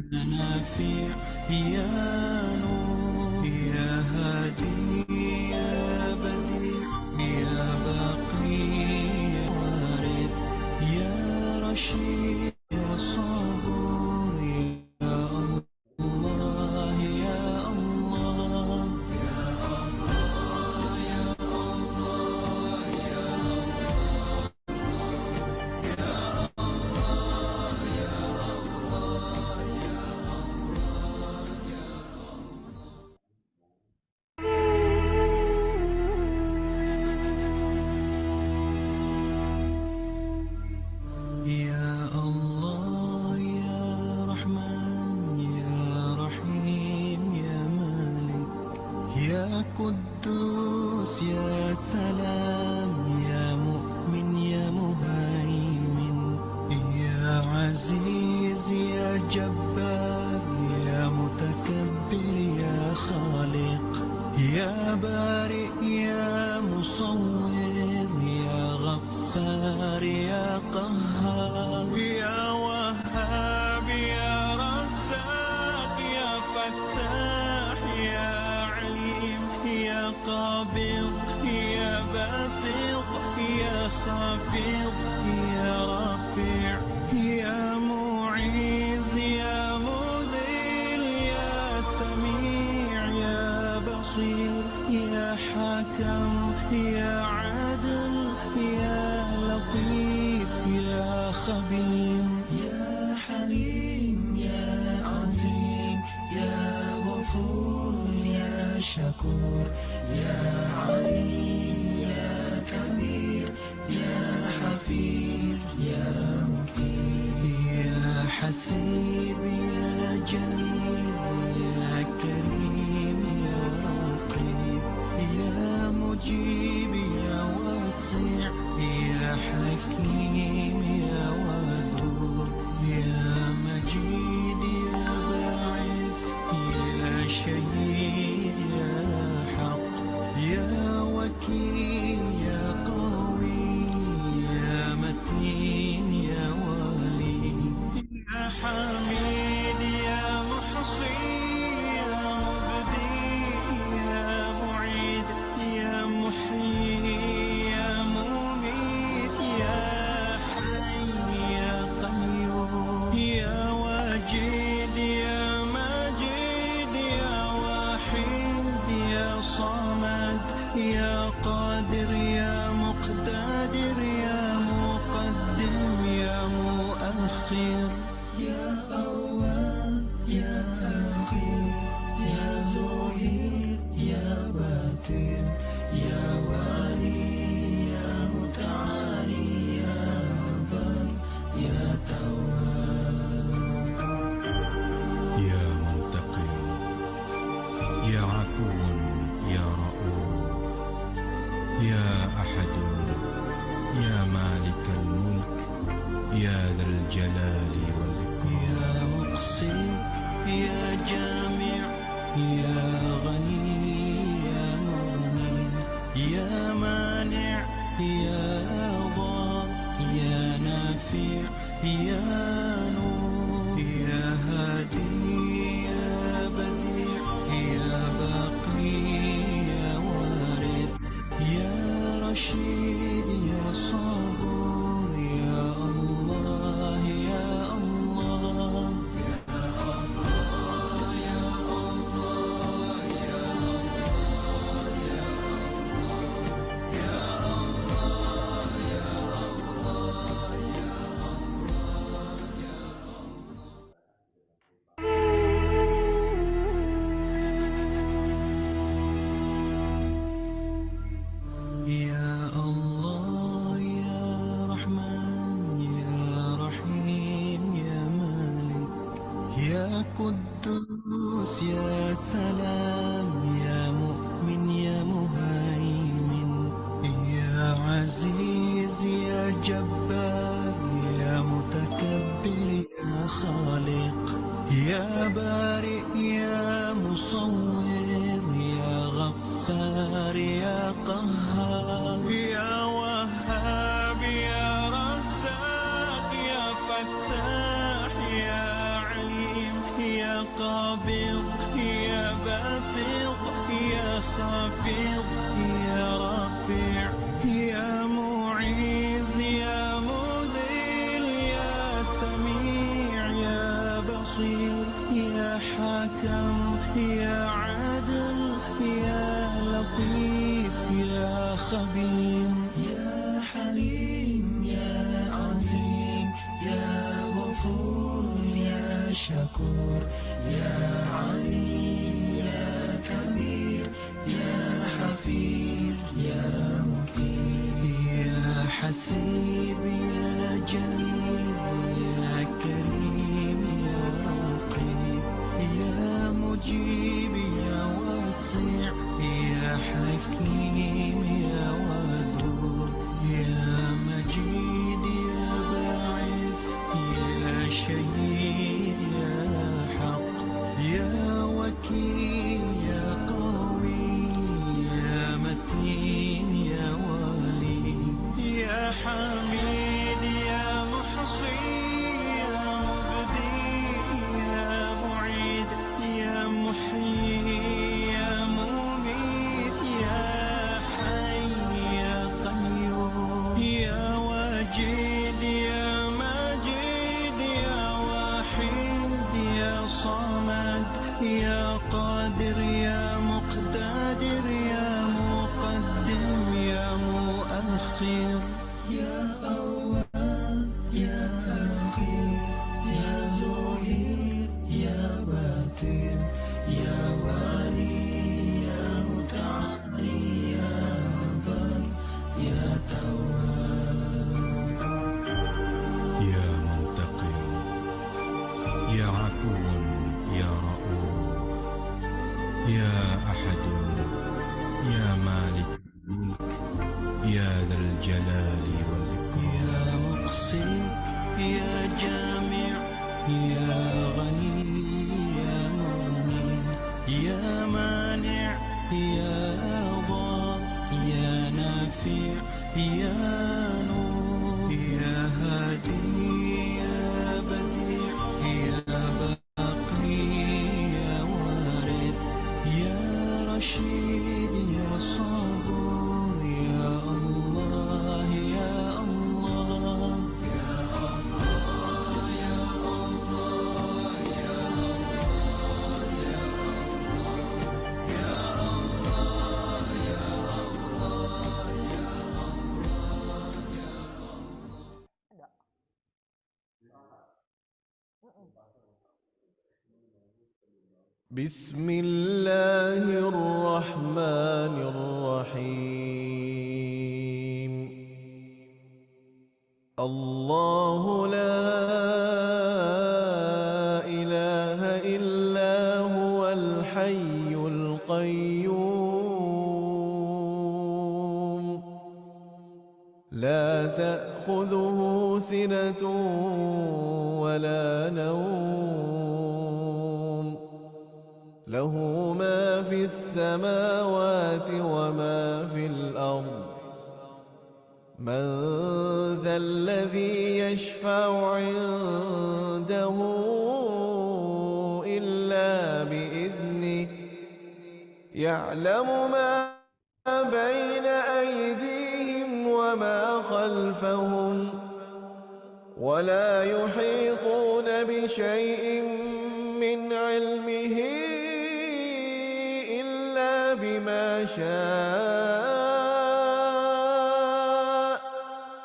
نافع يا نور يا هادي يا بديع يا باقي يا وارث يا رشيد يا صبور يا الله يا الله يا الله يا الله يا يا الله يا رحمن يا رحيم يا مالك يا قدوس يا سلام يا مؤمن يا مهيمن يا عزيز يا جبار يا متكبر يا خالق يا بارئ يا مصور يا غفار يا قهار يا وهاب يا رزاق يا فتاح يا عليم يا قابض يا باسط يا خافض يا رافع يا معيز يا مذل يا سميع يا بصير يا حكم يا عدل يا لطيف يا خبير يا حليم يا عظيم يا غفور يا شكور يا علي يا كبير يا حفيظ يا مقيم يا حسيب يا جليل يا كريم يا رقيب يا مجيب يا واسع يا حكيم يا ودود يا مجيد يا باعث يا شهيد يا حق يا وكيل يا قوي يا متين يا ولي يا حميد يا محصي يا مبدي يا معيد يا محيي يا مميت يا حي يا قيوم يا واجد يا ماجد يا واحد يا صمد يا قادر يا مقتدر يا مقدم يا مؤخر يا أول يا أخير يا ظهير يا باطن يا والي يا متعالي يا بر يا تواب يا منتقم يا عفو يا رؤوف يا أحد يا مالك الملك يا ذا الجلال والإكرام يا مقسم يا جامع يا غني يا مغني يا مانع يا ضار يا نافع يا نور يا هادي يا بديع يا باقي يا وارث يا رشيد يا صبور يا الله يا الله يا الله يا الله يا الله يا الله يا الله يا يا الله يا رحمن يا رحيم يا مالك يا قدوس يا سلام يا مؤمن يا مهيمن يا عزيز يا جبار يا متكبر يا خالق يا بارئ يا مصور يا غفار يا قهار يا وهاب يا رزاق يا فتاح يا عليم يا قابض يا باسط يا خافض يا رافع يا معيز يا مذل يا سميع يا بصير يا حكم يا عدل يا لطيف يا خبير يا حليم يا عظيم يا غفور يا شكور يا عليم يا كبير يا حفيظ يا مقيم يا حسيب يا جليل يا كريم يا رقيب يا مجيب يا واسع يا حكيم يا ودود يا مجيد يا باعث يا شهيد يا حق يا وكيل يا قوي يا متين يا ولي يا حميد يا محصي يا مبدي يا معيد يا محيي يا مميت يا حي يا قيوم يا واجد يا ماجد يا واحد يا صمد يا قادر يا مقتدر يا مقدم يا مؤخر يا أول يا أخير يا ظهير يا باطن يا والي يا متعالي يا بر يا تواب يا منتقم يا عفو يا رؤوف يا أحد يا مالك الملك يا ذا الجلال والإكرام يا مقسم يا جامع يا غني يا مغني يا مانع يا ضار يا نافع يا نور يا هادي يا بديع يا باقي يا وارث يا رشيد يا صبور يا الله يا الله يا الله يا الله يا الله يا الله يا الله يا بسم الله الرحمن الرحيم الله لا إله إلا هو الحي القيوم لا تأخذه سنة ولا نوم له ما في السماوات وما في الأرض من ذا الذي يشفع عنده إلا بإذنه يعلم ما بين أيديهم وما خلفهم ولا يحيطون بشيء من علمه إلا بما شاء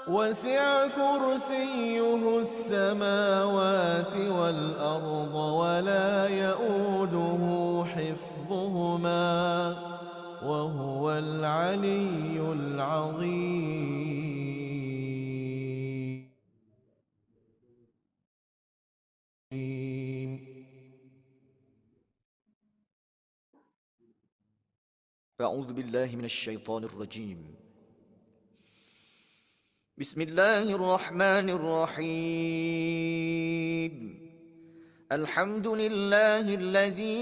وسع كرسيه السماوات والأرض ولا يؤوده حفظهما وهو العلي العظيم أعوذ بالله من الشيطان الرجيم. بسم الله الرحمن الرحيم. الحمد لله الذي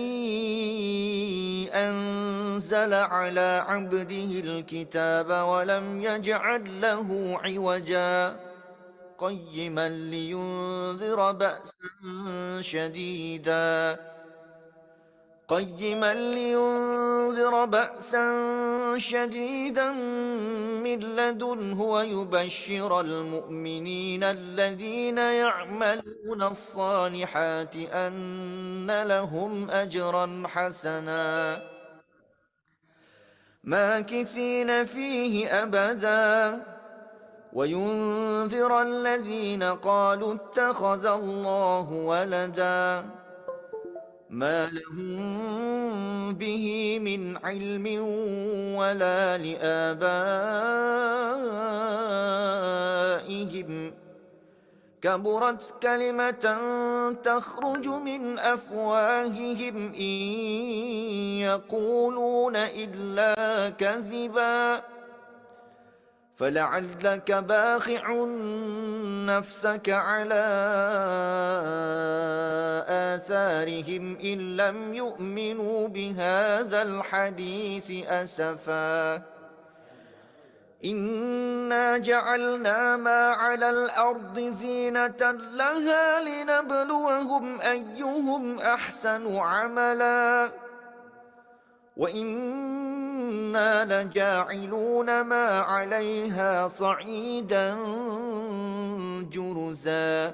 أنزل على عبده الكتاب ولم يجعل له عوجا قيما لينذر بأسا شديدا قيما لينذر بأسا شديدا من لدنه ويبشر المؤمنين الذين يعملون الصالحات أن لهم أجرا حسنا ماكثين فيه أبدا وينذر الذين قالوا اتخذ الله ولدا ما لهم به من علم ولا لآبائهم كبرت كلمة تخرج من أفواههم إن يقولون إلا كذبا فلعلك باخع نفسك على آثارهم إن لم يؤمنوا بهذا الحديث أسفا إنا جعلنا ما على الأرض زينة لها لنبلوهم أيهم أحسن عملا وإنا لجاعلون ما عليها صعيدا جرزا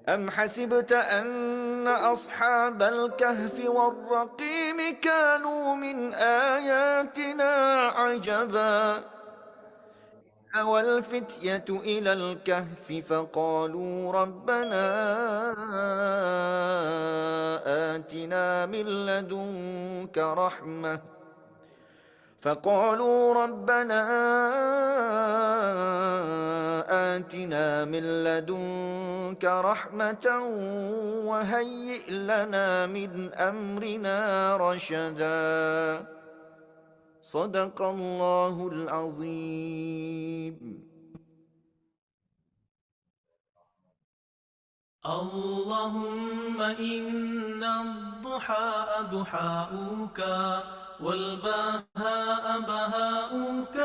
أم حسبت أن أصحاب الكهف والرقيم كانوا من آياتنا عجبا أوى الفتية إلى الكهف فقالوا ربنا آتنا من لدنك رحمة وهيئ لنا من أمرنا رشدا صدق الله العظيم. اللهم إن الضحى ضحاؤك والبهاء بهاؤك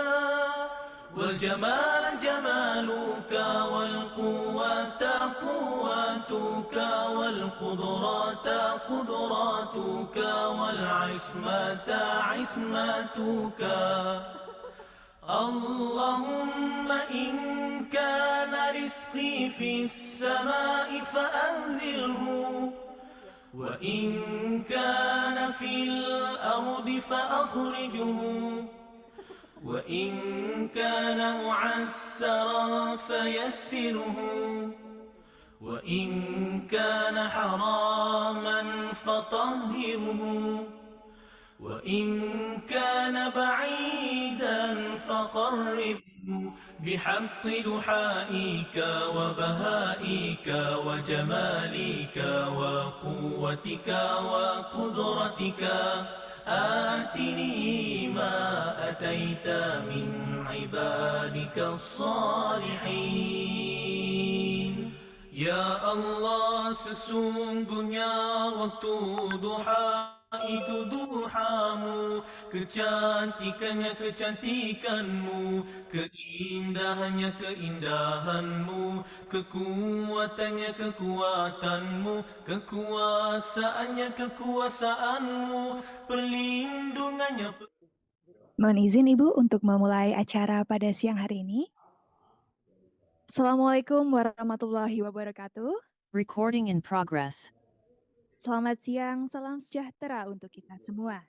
والجمال جمالك والقوة قوتك والقدرات قدراتك والعصمة عصمتك. اللهم إن كان رزقي في السماء فأنزله وإن كان في الأرض فأخرجه وإن كان معسرا فيسره وإن كان حراما فطهره وإن كان بعيدا فقربه بحق دحائك وبهائك وجمالك وقوتك وقدرتك آتني ما أتيت من عبادك الصالحين. Ya Allah, sesungguhnya waktu duha itu duhamu, kecantikannya kecantikanmu, keindahannya keindahanmu, kekuatannya kekuatanmu, kekuasaannya kekuasaanmu, perlindungannya. Mohon izin Ibu untuk memulai acara pada siang hari ini. Assalamualaikum warahmatullahi wabarakatuh. Recording in progress. Selamat siang, salam sejahtera untuk kita semua.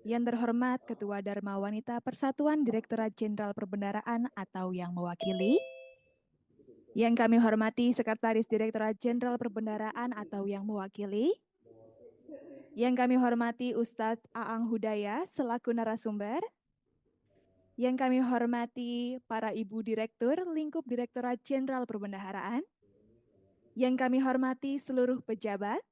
Yang terhormat Ketua Dharma Wanita Persatuan Direktorat Jenderal Perbendaharaan atau yang mewakili. Yang kami hormati Sekretaris Direktorat Jenderal Perbendaharaan atau yang mewakili. Yang kami hormati Ustadz Aang Hudaya selaku narasumber. Yang kami hormati para Ibu Direktur Lingkup Direktorat Jenderal Perbendaharaan. Yang kami hormati seluruh pejabat,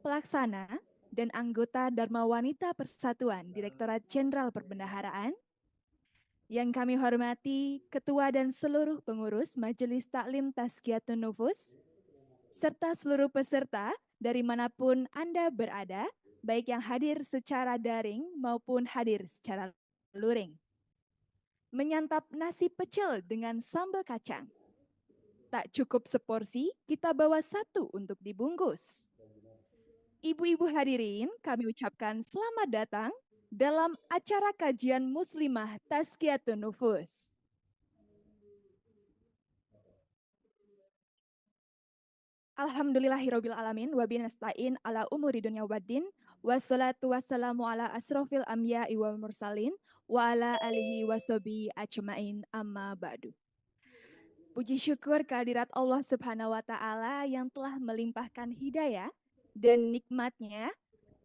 pelaksana, dan anggota Dharma Wanita Persatuan Direktorat Jenderal Perbendaharaan. Yang kami hormati Ketua dan seluruh pengurus Majelis Taklim Tazkiyatun Nufus, serta seluruh peserta dari manapun Anda berada, baik yang hadir secara daring maupun hadir secara luring. Menyantap nasi pecel dengan sambal kacang. Tak cukup seporsi, kita bawa satu untuk dibungkus. Ibu-ibu hadirin, kami ucapkan selamat datang dalam acara kajian Muslimah Tazkiyatun Nufus. Alhamdulillahirabbil alamin wa binasta'in ala umuri dunya waddin wassalatu wassalamu ala asrofil anbiya'i wal mursalin wa ala alihi washabihi ajmain amma ba'du. Puji syukur kehadirat Allah Subhanahu wa taala yang telah melimpahkan hidayah dan nikmatnya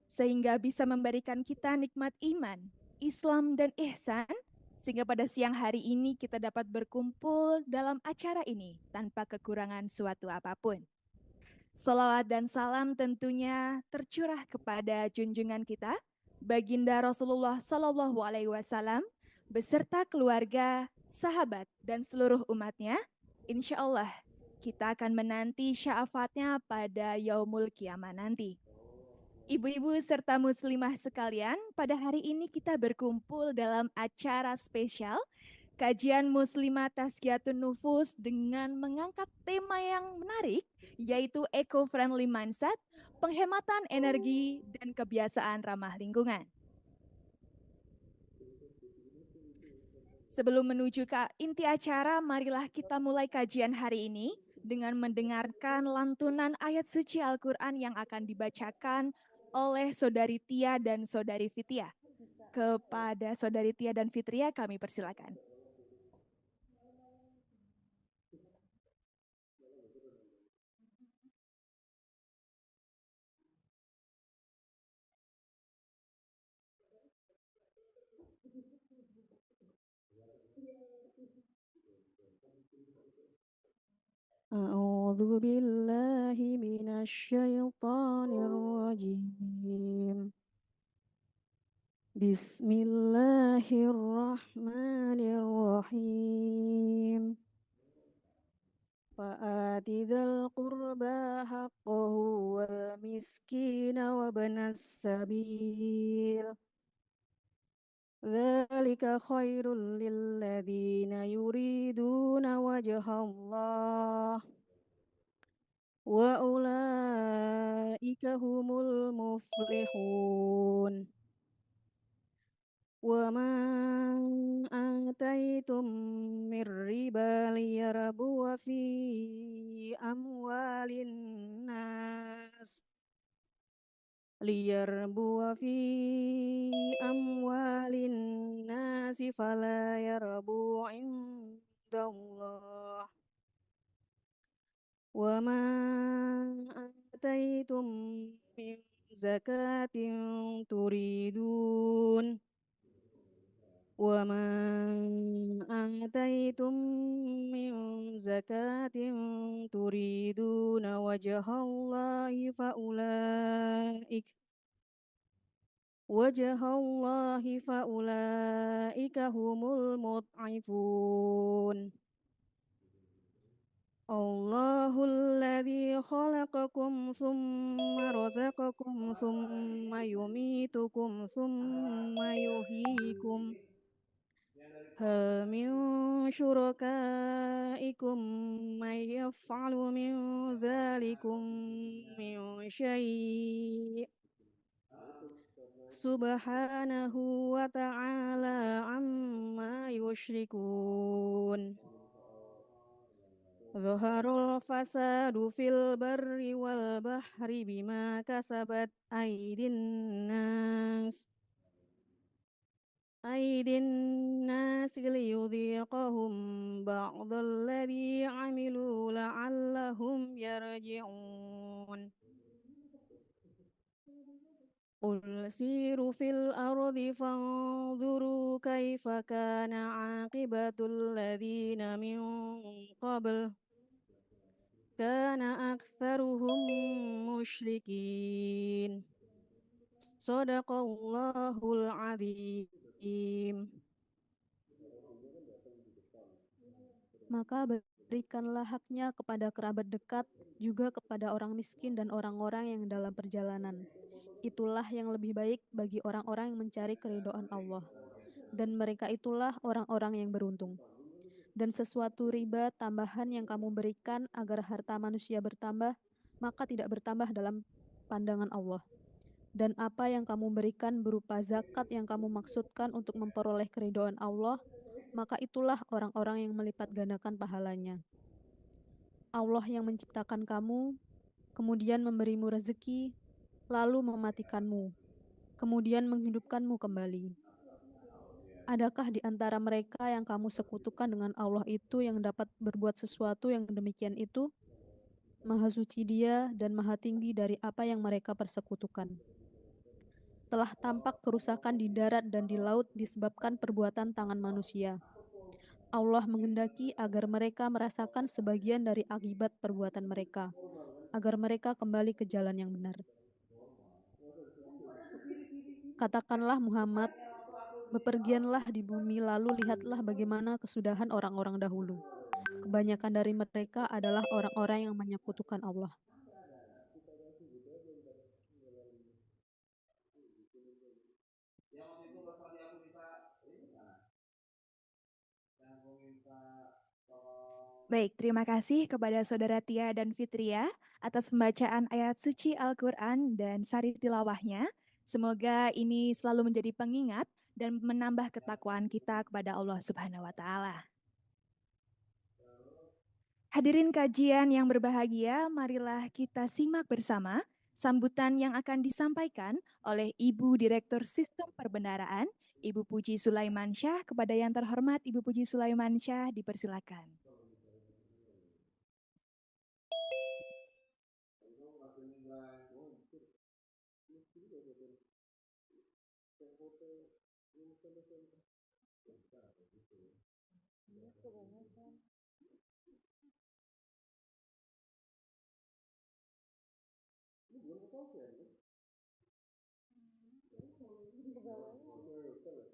sehingga bisa memberikan kita nikmat iman, Islam dan ihsan sehingga pada siang hari ini kita dapat berkumpul dalam acara ini tanpa kekurangan suatu apapun. Salawat dan salam tentunya tercurah kepada junjungan kita, Baginda Rasulullah Shallallahu Alaihi Wasallam, beserta keluarga, sahabat, dan seluruh umatnya. Insya Allah kita akan menanti syafaatnya pada yaumul kiamah nanti. Ibu-ibu serta muslimah sekalian, pada hari ini kita berkumpul dalam acara spesial kajian Muslimah Tazkiyatun Nufus dengan mengangkat tema yang menarik, yaitu eco-friendly mindset, penghematan energi, dan kebiasaan ramah lingkungan. Sebelum menuju ke inti acara, marilah kita mulai kajian hari ini dengan mendengarkan lantunan ayat suci Al-Quran yang akan dibacakan oleh Saudari Tia dan Saudari Fitriah. Kepada Saudari Tia dan Fitriah kami persilakan. أعوذ بالله من الشيطان الرجيم بسم الله الرحمن الرحيم فآت ذا القربى حقه والمسكين وابن السبيل ذلك خير للذين يريدون وجه الله وأولئك هم المفلحون وما آتيتم من ربا ليربو في أموال الناس فلا يربو عند الله وما آتيتم من زكاة تريدون وجه الله فأولئك هم المضعفون الله الذي خلقكم ثم رزقكم ثم يميتكم ثم يحييكم هل من شركائكم من يفعل من ذلكم من شيء سبحانه وتعالى عما يشركون ظهر الفساد في البر والبحر بما كسبت أيدي الناس ليذيقهم بعض الذي عملوا لعلهم يرجعون قل سيروا في الأرض فانظروا كيف كان عاقبة الذين من قبل كان أكثرهم مشركين صدق الله العظيم. Maka berikanlah haknya kepada kerabat dekat, juga kepada orang miskin dan orang-orang yang dalam perjalanan. Itulah yang lebih baik bagi orang-orang yang mencari keridhaan Allah. Dan mereka itulah orang-orang yang beruntung. Dan sesuatu riba tambahan yang kamu berikan agar harta manusia bertambah, maka tidak bertambah dalam pandangan Allah. dan apa yang kamu berikan berupa zakat yang kamu maksudkan untuk memperoleh keridhaan Allah, maka itulah orang-orang yang melipat gandakan pahalanya. Allah yang menciptakan kamu, kemudian memberimu rezeki, lalu mematikanmu, kemudian menghidupkanmu kembali. Adakah di antara mereka yang kamu sekutukan dengan Allah itu yang dapat berbuat sesuatu yang demikian itu? Maha suci Dia dan maha tinggi dari apa yang mereka persekutukan. Telah tampak kerusakan di darat dan di laut disebabkan perbuatan tangan manusia. Allah menghendaki agar mereka merasakan sebagian dari akibat perbuatan mereka, agar mereka kembali ke jalan yang benar. Katakanlah Muhammad, bepergianlah di bumi lalu lihatlah bagaimana kesudahan orang-orang dahulu. Kebanyakan dari mereka adalah orang-orang yang menyekutukan Allah. Baik, terima kasih kepada Saudara Tia dan Fitria atas pembacaan ayat suci Al-Quran dan sari tilawahnya. Semoga ini selalu menjadi pengingat dan menambah ketakwaan kita kepada Allah Subhanahu wa Ta'ala. Hadirin kajian yang berbahagia, marilah kita simak bersama sambutan yang akan disampaikan oleh Ibu Direktur Sistem Perbendaraan, Ibu Puji Sulaiman Syah. Kepada yang terhormat Ibu Puji Sulaiman Syah, dipersilakan.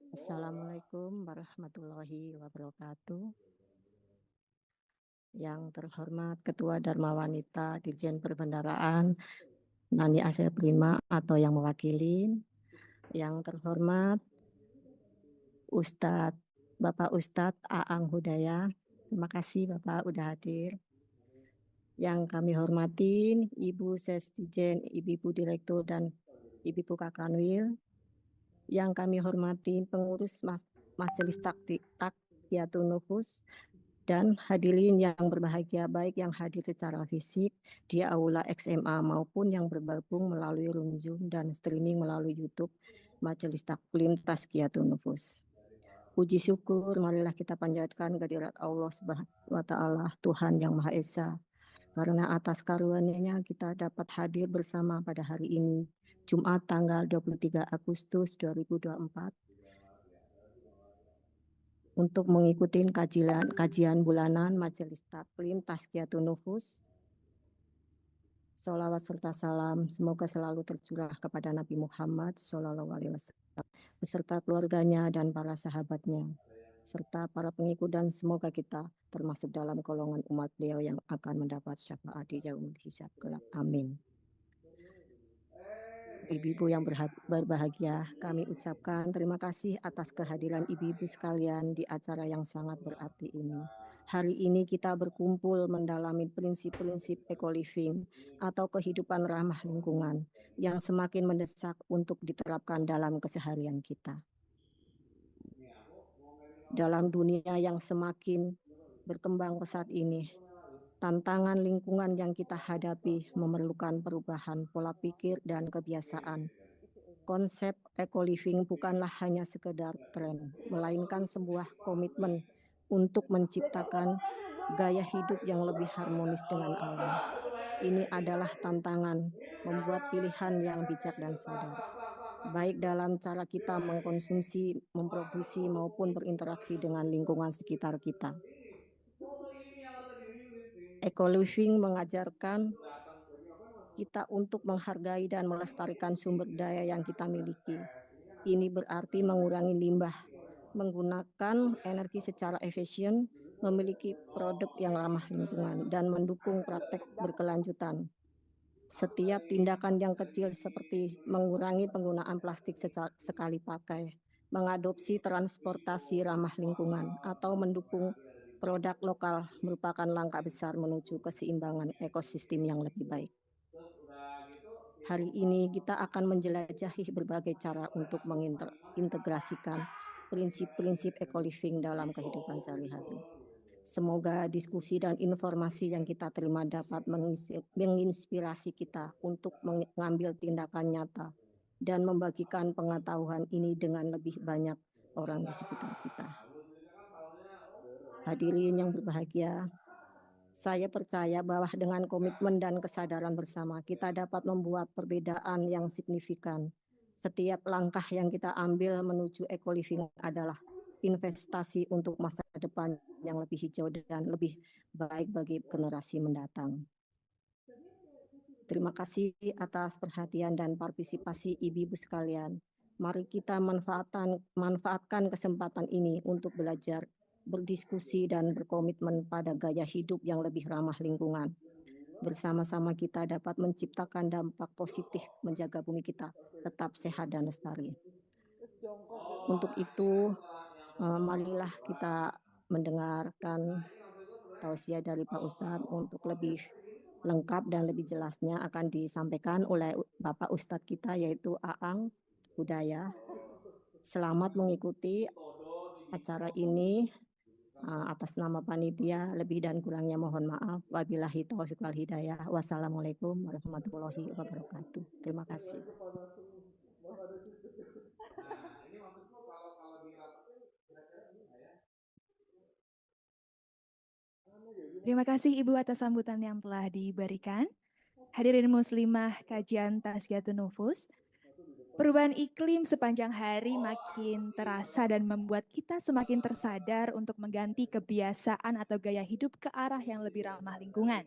Assalamualaikum warahmatullahi wabarakatuh. Yang terhormat Ketua Dharma Wanita Dirjen Perbendaraan Nani Asia Prima atau yang mewakili. Yang terhormat Bapak Ustadz Aang Hudaya. Terima kasih Bapak udah hadir. Yang kami hormati Ibu Sesdijen, Ibu Direktur dan Ibu Kakanwil. Yang kami hormati pengurus Majelis Taqiyatul Nufus dan hadirin yang berbahagia, baik yang hadir secara fisik di Aula XMA maupun yang bergabung melalui room Zoom dan streaming melalui YouTube Majelis Taklim Tazkiyatun Nufus. Puji syukur marilah kita panjatkan kehadirat Allah Subhanahu wa Ta'ala, Tuhan yang Maha Esa. Karena atas karunia-Nya kita dapat hadir bersama pada hari ini, Jumat tanggal 23 Agustus 2024, untuk mengikuti kajian bulanan Majelis Taklim Tazkiyatun Nufus. Sholawat serta salam semoga selalu tercurah kepada Nabi Muhammad SAW beserta keluarganya dan para sahabatnya, serta para pengikut, dan semoga kita termasuk dalam golongan umat beliau yang akan mendapat syafaat di yaumul hisab kelak. Amin. Ibu-ibu yang berbahagia, kami ucapkan terima kasih atas kehadiran ibu-ibu sekalian di acara yang sangat berarti ini. Hari ini kita berkumpul mendalami prinsip-prinsip eco-living atau kehidupan ramah lingkungan yang semakin mendesak untuk diterapkan dalam keseharian kita. Dalam dunia yang semakin berkembang pesat ini, tantangan lingkungan yang kita hadapi memerlukan perubahan pola pikir dan kebiasaan. Konsep eco-living bukanlah hanya sekedar tren, melainkan sebuah komitmen untuk menciptakan gaya hidup yang lebih harmonis dengan alam. Ini adalah tantangan membuat pilihan yang bijak dan sadar, baik dalam cara kita mengkonsumsi, memproduksi, maupun berinteraksi dengan lingkungan sekitar kita. Eco-living mengajarkan kita untuk menghargai dan melestarikan sumber daya yang kita miliki. Ini berarti mengurangi limbah, menggunakan energi secara efisien, memiliki produk yang ramah lingkungan, dan mendukung praktek berkelanjutan. Setiap tindakan yang kecil seperti mengurangi penggunaan plastik sekali pakai, mengadopsi transportasi ramah lingkungan, atau mendukung produk lokal merupakan langkah besar menuju keseimbangan ekosistem yang lebih baik. Hari ini kita akan menjelajahi berbagai cara untuk mengintegrasikan prinsip-prinsip eco-living dalam kehidupan sehari-hari. Semoga diskusi dan informasi yang kita terima dapat menginspirasi kita untuk mengambil tindakan nyata dan membagikan pengetahuan ini dengan lebih banyak orang di sekitar kita. Hadirin yang berbahagia, saya percaya bahwa dengan komitmen dan kesadaran bersama, kita dapat membuat perbedaan yang signifikan. Setiap langkah yang kita ambil menuju eco-living adalah investasi untuk masa depan yang lebih hijau dan lebih baik bagi generasi mendatang. Terima kasih atas perhatian dan partisipasi ibu-ibu sekalian. Mari kita manfaatkan kesempatan ini untuk belajar, berdiskusi dan berkomitmen pada gaya hidup yang lebih ramah lingkungan. Bersama-sama kita dapat menciptakan dampak positif menjaga bumi kita tetap sehat dan lestari. Untuk itu, marilah kita mendengarkan tausiah dari Pak Ustadz. Untuk lebih lengkap dan lebih jelasnya akan disampaikan oleh Bapak Ustadz kita yaitu Aang Hudaya. Selamat mengikuti acara ini. Atas nama panitia, lebih dan kurangnya mohon maaf. Wabillahi taufiq wal hidayah. Wassalamualaikum warahmatullahi wabarakatuh. Terima kasih. Terima kasih Ibu atas sambutan yang telah diberikan. Hadirin muslimah kajian Tazkiyatun Nufus. Perubahan iklim sepanjang hari makin terasa dan membuat kita semakin tersadar untuk mengganti kebiasaan atau gaya hidup ke arah yang lebih ramah lingkungan.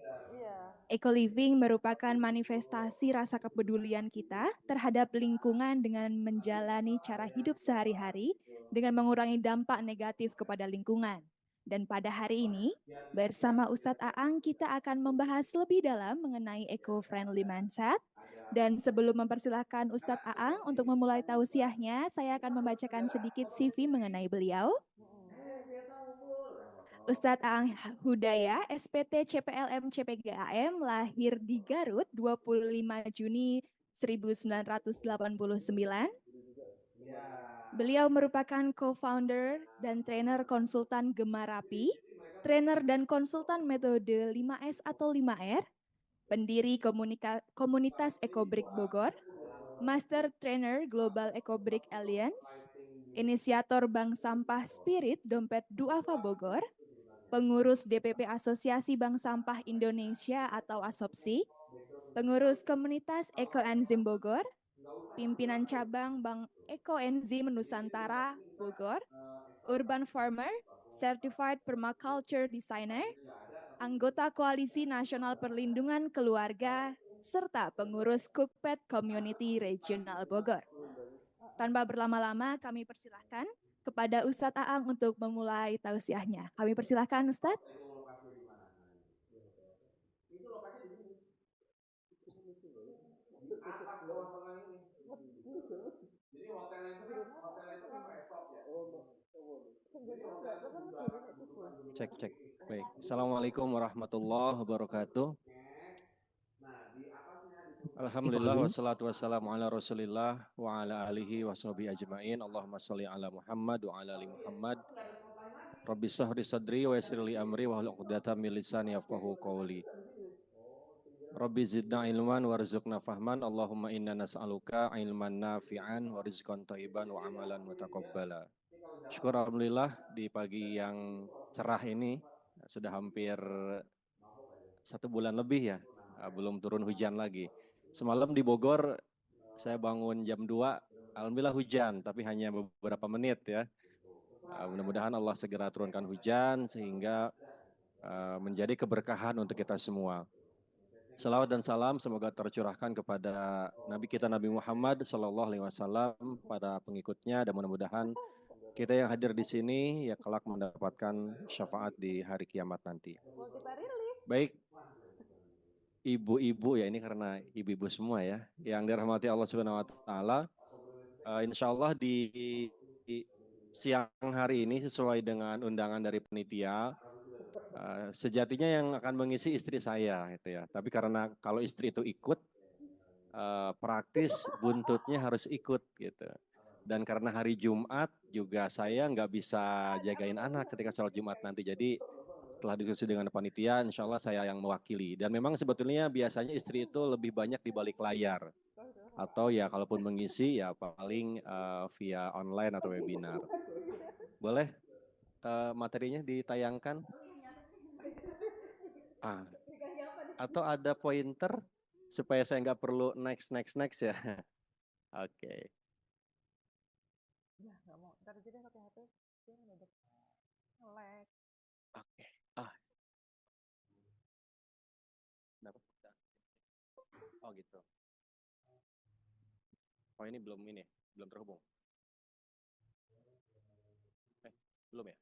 Eco-living merupakan manifestasi rasa kepedulian kita terhadap lingkungan dengan menjalani cara hidup sehari-hari dengan mengurangi dampak negatif kepada lingkungan. Dan pada hari ini, bersama Ustadz Aang kita akan membahas lebih dalam mengenai eco-friendly mindset. Dan sebelum mempersilahkan Ustadz Aang untuk memulai tausiahnya, saya akan membacakan sedikit CV mengenai beliau. Ustadz Aang Hudaya, SPT CPLM CPGAM, lahir di Garut 25 Juni 1989. Beliau merupakan co-founder dan trainer konsultan Gemarapi, trainer dan konsultan metode 5S atau 5R, pendiri komunitas EcoBrick Bogor, Master Trainer Global EcoBrick Alliance, inisiator Bank Sampah Spirit Dompet Duafa Bogor, pengurus DPP Asosiasi Bank Sampah Indonesia atau ASOPSI, pengurus komunitas Ekoenzim Bogor, pimpinan cabang Bank Ekoenzim Nusantara Bogor, Urban Farmer, Certified Permaculture Designer, anggota Koalisi Nasional Perlindungan Keluarga, serta pengurus Cookpad Community Regional Bogor. Tanpa berlama-lama, kami persilahkan kepada Ustadz Aang untuk memulai tausiahnya. Kami persilahkan Ustadz. Cek. Baik. Assalamualaikum warahmatullahi wabarakatuh. Alhamdulillah wassalatu wassalamu ala Rasulillah wa ala alihi wa sahbihi ajmain. Allahumma shalli ala Muhammad wa ala ali Muhammad. Rabbi shrah sadri wa yassir li amri wa hlul 'uqdatam min lisani yafqahu qawli. Rabbi zidna ilman warzuqna fahman. Allahumma inna nas'aluka ilman nafi'an wa rizqan thayyiban wa amalan mutaqabbala. Syukur alhamdulillah di pagi yang cerah ini sudah hampir 1 bulan lebih ya, belum turun hujan lagi. Semalam di Bogor saya bangun jam 2, alhamdulillah hujan tapi hanya beberapa menit ya. Mudah-mudahan Allah segera turunkan hujan sehingga menjadi keberkahan untuk kita semua. Salawat dan salam semoga tercurahkan kepada Nabi kita Nabi Muhammad SAW, pada pengikutnya, dan mudah-mudahan kita yang hadir di sini ya kelak mendapatkan syafaat di hari kiamat nanti. Baik, ibu-ibu ya, ini karena ibu-ibu semua ya, yang dirahmati Allah Subhanahu wa taala. Insyaallah di siang hari ini sesuai dengan undangan dari panitia, sejatinya yang akan mengisi istri saya gitu ya. Tapi karena kalau istri itu ikut, praktis buntutnya harus ikut gitu. Dan karena hari Jumat juga saya nggak bisa jagain anak ketika sholat Jumat nanti. Jadi setelah diskusi dengan panitia, insya Allah saya yang mewakili. Dan memang sebetulnya biasanya istri itu lebih banyak di balik layar. Atau ya kalaupun mengisi ya paling via online atau webinar. Boleh materinya ditayangkan? Atau ada pointer supaya saya nggak perlu next ya. Oke. Oke. Dapat. Oh gitu. Oh ini belum terhubung. Belum ya?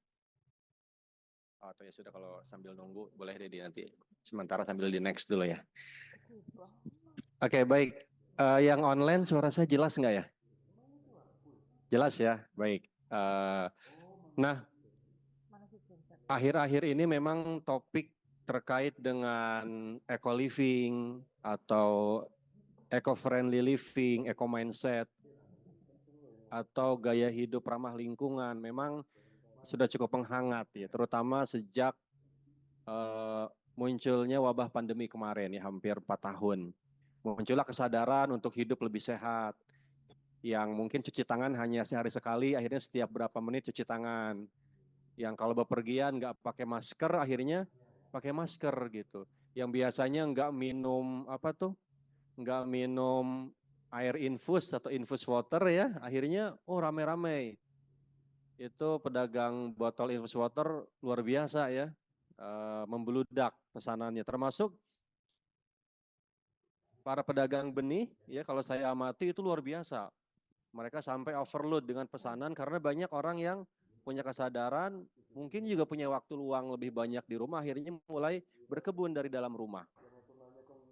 Oh, atau ya sudah kalau sambil nunggu boleh deh nanti sementara sambil di next dulu ya. Oke, baik. Yang online suara saya jelas nggak ya? Jelas ya, baik. Nah, akhir-akhir ini memang topik terkait dengan eco living atau eco-friendly living, eco-mindset, atau gaya hidup ramah lingkungan memang sudah cukup menghangat ya, terutama sejak munculnya wabah pandemi kemarin ya, hampir 4 tahun. Muncullah kesadaran untuk hidup lebih sehat, yang mungkin cuci tangan hanya sehari sekali, akhirnya setiap berapa menit cuci tangan. Yang kalau bepergian nggak pakai masker, akhirnya pakai masker gitu. Yang biasanya nggak minum nggak minum air infus atau infus water ya, akhirnya rame-rame. Itu pedagang botol infus water luar biasa ya, membludak pesanannya. Termasuk para pedagang benih ya, kalau saya amati itu luar biasa. Mereka sampai overload dengan pesanan karena banyak orang yang punya kesadaran, mungkin juga punya waktu luang lebih banyak di rumah, akhirnya mulai berkebun dari dalam rumah.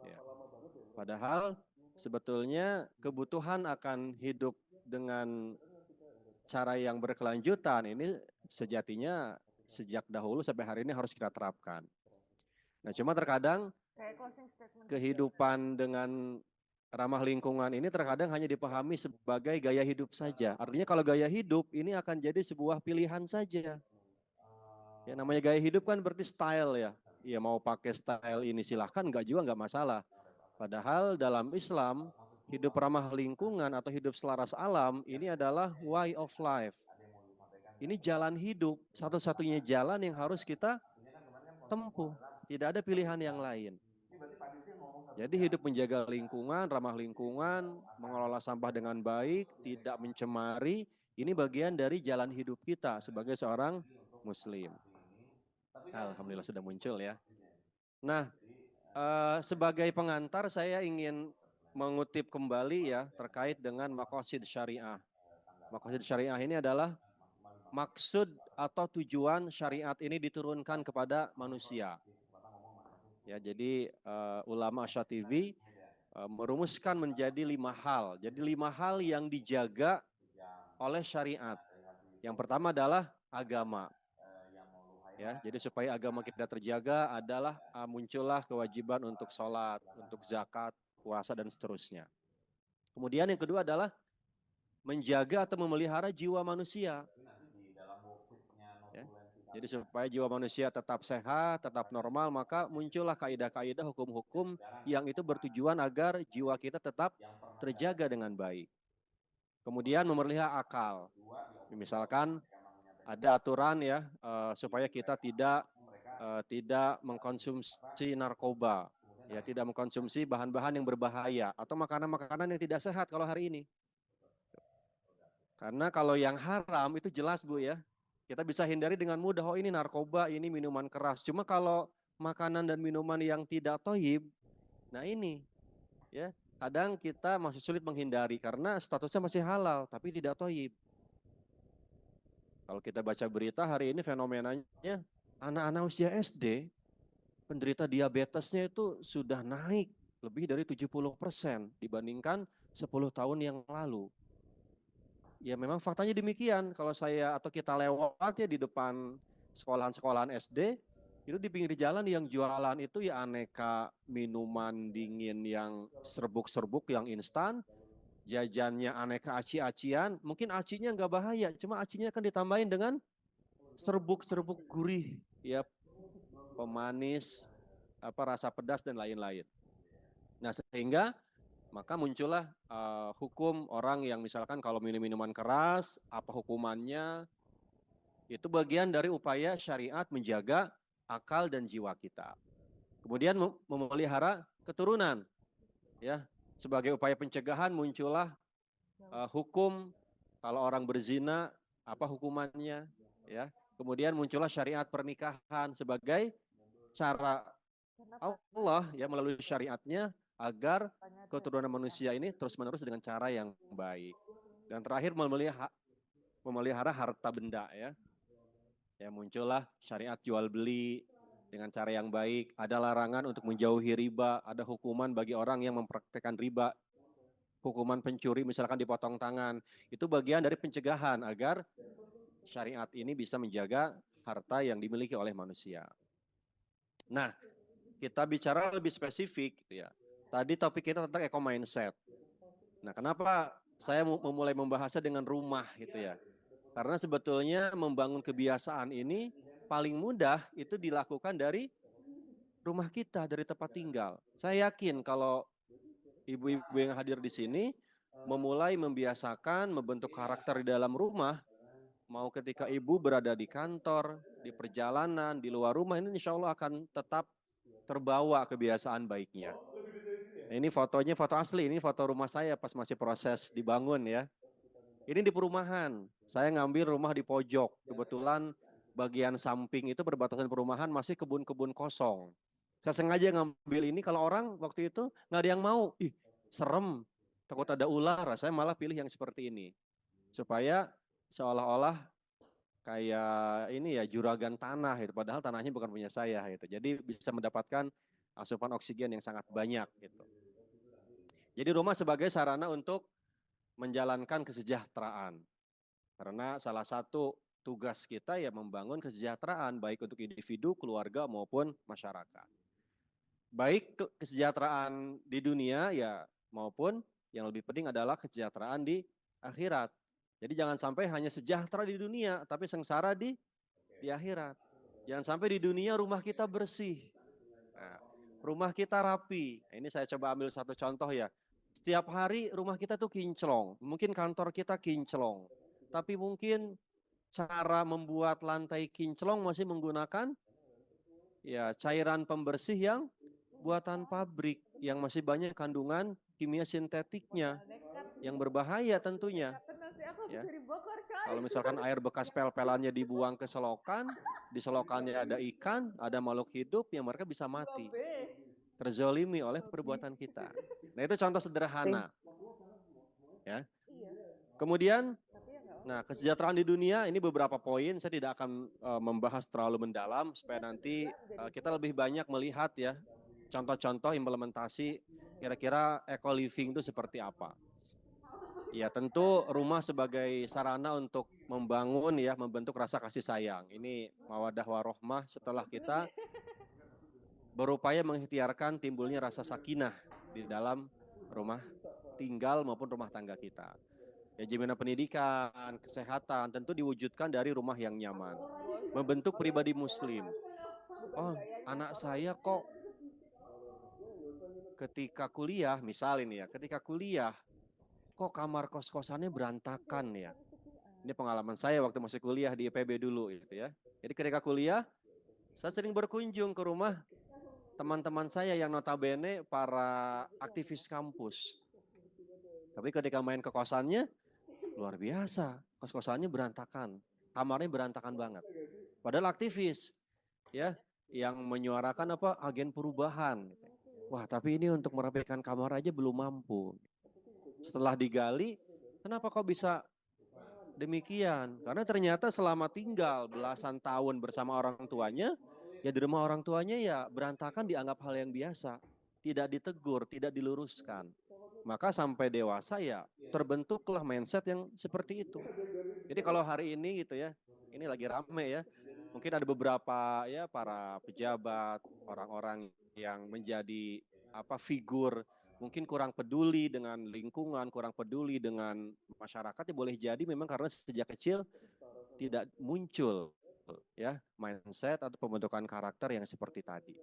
Ya. Padahal sebetulnya kebutuhan akan hidup dengan cara yang berkelanjutan ini sejatinya sejak dahulu sampai hari ini harus kita terapkan. Nah, cuma terkadang kehidupan dengan ramah lingkungan ini terkadang hanya dipahami sebagai gaya hidup saja. Artinya kalau gaya hidup ini akan jadi sebuah pilihan saja. Ya, namanya gaya hidup kan berarti style ya. Ya mau pakai style ini silahkan, nggak masalah. Padahal dalam Islam, hidup ramah lingkungan atau hidup selaras alam ini adalah way of life. Ini jalan hidup, satu-satunya jalan yang harus kita tempuh. Tidak ada pilihan yang lain. Jadi hidup menjaga lingkungan, ramah lingkungan, mengelola sampah dengan baik, tidak mencemari, ini bagian dari jalan hidup kita sebagai seorang muslim. Alhamdulillah sudah muncul ya. Nah, sebagai pengantar saya ingin mengutip kembali ya terkait dengan maqasid syariah. Maqasid syariah ini adalah maksud atau tujuan syariat ini diturunkan kepada manusia. Ya, jadi ulama Syatibi merumuskan menjadi 5 hal. Jadi 5 hal yang dijaga oleh syariat. Yang pertama adalah agama. Ya, jadi supaya agama kita terjaga adalah muncullah kewajiban untuk sholat, untuk zakat, puasa dan seterusnya. Kemudian yang kedua adalah menjaga atau memelihara jiwa manusia. Ya, jadi supaya jiwa manusia tetap sehat, tetap normal, maka muncullah kaidah-kaidah hukum-hukum yang itu bertujuan agar jiwa kita tetap terjaga dengan baik. Kemudian memelihara akal. Misalkan ada aturan ya supaya kita tidak mengkonsumsi narkoba, ya tidak mengkonsumsi bahan-bahan yang berbahaya atau makanan-makanan yang tidak sehat kalau hari ini. Karena kalau yang haram itu jelas Bu ya, kita bisa hindari dengan mudah. Oh ini narkoba, ini minuman keras. Cuma kalau makanan dan minuman yang tidak thayyib, nah ini ya kadang kita masih sulit menghindari karena statusnya masih halal tapi tidak thayyib. Kalau kita baca berita hari ini fenomenanya anak-anak usia SD penderita diabetesnya itu sudah naik lebih dari 70% dibandingkan 10 tahun yang lalu. Ya memang faktanya demikian. Kalau saya atau kita lewat ya di depan sekolahan-sekolahan SD, Itu di pinggir jalan yang jualan itu ya aneka minuman dingin yang serbuk-serbuk yang instan, jajannya aneka aci-acian, mungkin acinya nggak bahaya, cuma acinya kan ditambahin dengan serbuk-serbuk gurih, ya pemanis, rasa pedas dan lain-lain. Nah sehingga maka muncullah hukum orang yang misalkan kalau minum minuman keras, apa hukumannya? Itu bagian dari upaya syariat menjaga akal dan jiwa kita. Kemudian memelihara keturunan, ya sebagai upaya pencegahan muncullah hukum kalau orang berzina apa hukumannya, ya. Kemudian muncullah syariat pernikahan sebagai cara Allah ya melalui syariatnya agar keturunan manusia ini terus-menerus dengan cara yang baik. Dan terakhir memelihara harta benda ya. Ya muncullah syariat jual beli dengan cara yang baik, ada larangan untuk menjauhi riba, ada hukuman bagi orang yang mempraktekkan riba. Hukuman pencuri misalkan dipotong tangan, itu bagian dari pencegahan agar syariat ini bisa menjaga harta yang dimiliki oleh manusia. Nah, kita bicara lebih spesifik ya. Tadi topik kita tentang eco mindset. Nah, kenapa saya memulai membahasnya dengan rumah gitu ya? Karena sebetulnya membangun kebiasaan ini paling mudah itu dilakukan dari rumah kita, dari tempat tinggal. Saya yakin kalau ibu-ibu yang hadir di sini memulai membiasakan membentuk karakter di dalam rumah, mau ketika ibu berada di kantor, di perjalanan, di luar rumah, ini insya Allah akan tetap terbawa kebiasaan baiknya. Ini fotonya foto asli, ini foto rumah saya pas masih proses dibangun ya. Ini di perumahan, saya ngambil rumah di pojok, kebetulan bagian samping itu perbatasan perumahan masih kebun-kebun kosong. Saya sengaja ngambil ini, kalau orang waktu itu nggak ada yang mau, ih serem, takut ada ular, saya malah pilih yang seperti ini. Supaya seolah-olah kayak ini ya juragan tanah gitu, padahal tanahnya bukan punya saya gitu. Jadi bisa mendapatkan asupan oksigen yang sangat banyak gitu. Jadi rumah sebagai sarana untuk menjalankan kesejahteraan. Karena salah satu tugas kita ya membangun kesejahteraan baik untuk individu, keluarga maupun masyarakat. Baik kesejahteraan di dunia ya maupun yang lebih penting adalah kesejahteraan di akhirat. Jadi jangan sampai hanya sejahtera di dunia, tapi sengsara di akhirat. Jangan sampai di dunia rumah kita bersih, nah, rumah kita rapi. Ini saya coba ambil satu contoh ya. Setiap hari rumah kita tuh kinclong, mungkin kantor kita kinclong. Tapi mungkin cara membuat lantai kinclong masih menggunakan ya cairan pembersih yang buatan pabrik, yang masih banyak kandungan kimia sintetiknya, yang berbahaya tentunya. Ya. Kalau misalkan air bekas pel-pelannya dibuang ke selokan, di selokannya ada ikan, ada makhluk hidup yang mereka bisa mati, terzolimi oleh perbuatan kita. Nah itu contoh sederhana. Ya. Kemudian, nah kesejahteraan di dunia ini beberapa poin, saya tidak akan membahas terlalu mendalam supaya nanti kita lebih banyak melihat ya contoh-contoh implementasi kira-kira eco living itu seperti apa. Ya tentu rumah sebagai sarana untuk membangun ya, membentuk rasa kasih sayang. Ini mawaddah warohmah setelah kita berupaya mengikhtiarkan timbulnya rasa sakinah di dalam rumah tinggal maupun rumah tangga kita. Ya jaminan pendidikan, kesehatan tentu diwujudkan dari rumah yang nyaman. Membentuk pribadi muslim. Oh anak saya kok ketika kuliah, misal ini ya, ketika kuliah kok kamar kos-kosannya berantakan ya. Ini pengalaman saya waktu masih kuliah di IPB dulu gitu ya. Jadi ketika kuliah, saya sering berkunjung ke rumah teman-teman saya yang notabene para aktivis kampus. Tapi ketika main ke kosannya, luar biasa. Kos-kosannya berantakan, kamarnya berantakan banget. Padahal aktivis ya, yang menyuarakan apa agen perubahan. Wah tapi ini untuk merapikan kamar aja belum mampu. Setelah digali, kenapa kok bisa demikian? Karena ternyata selama tinggal belasan tahun bersama orang tuanya, ya di rumah orang tuanya ya berantakan dianggap hal yang biasa. Tidak ditegur, tidak diluruskan. Maka sampai dewasa ya terbentuklah mindset yang seperti itu. Jadi kalau hari ini gitu ya, ini lagi rame ya, mungkin ada beberapa ya para pejabat, orang-orang yang menjadi figur mungkin kurang peduli dengan lingkungan, kurang peduli dengan masyarakat, ya boleh jadi memang karena sejak kecil tidak muncul ya mindset atau pembentukan karakter yang seperti tadi.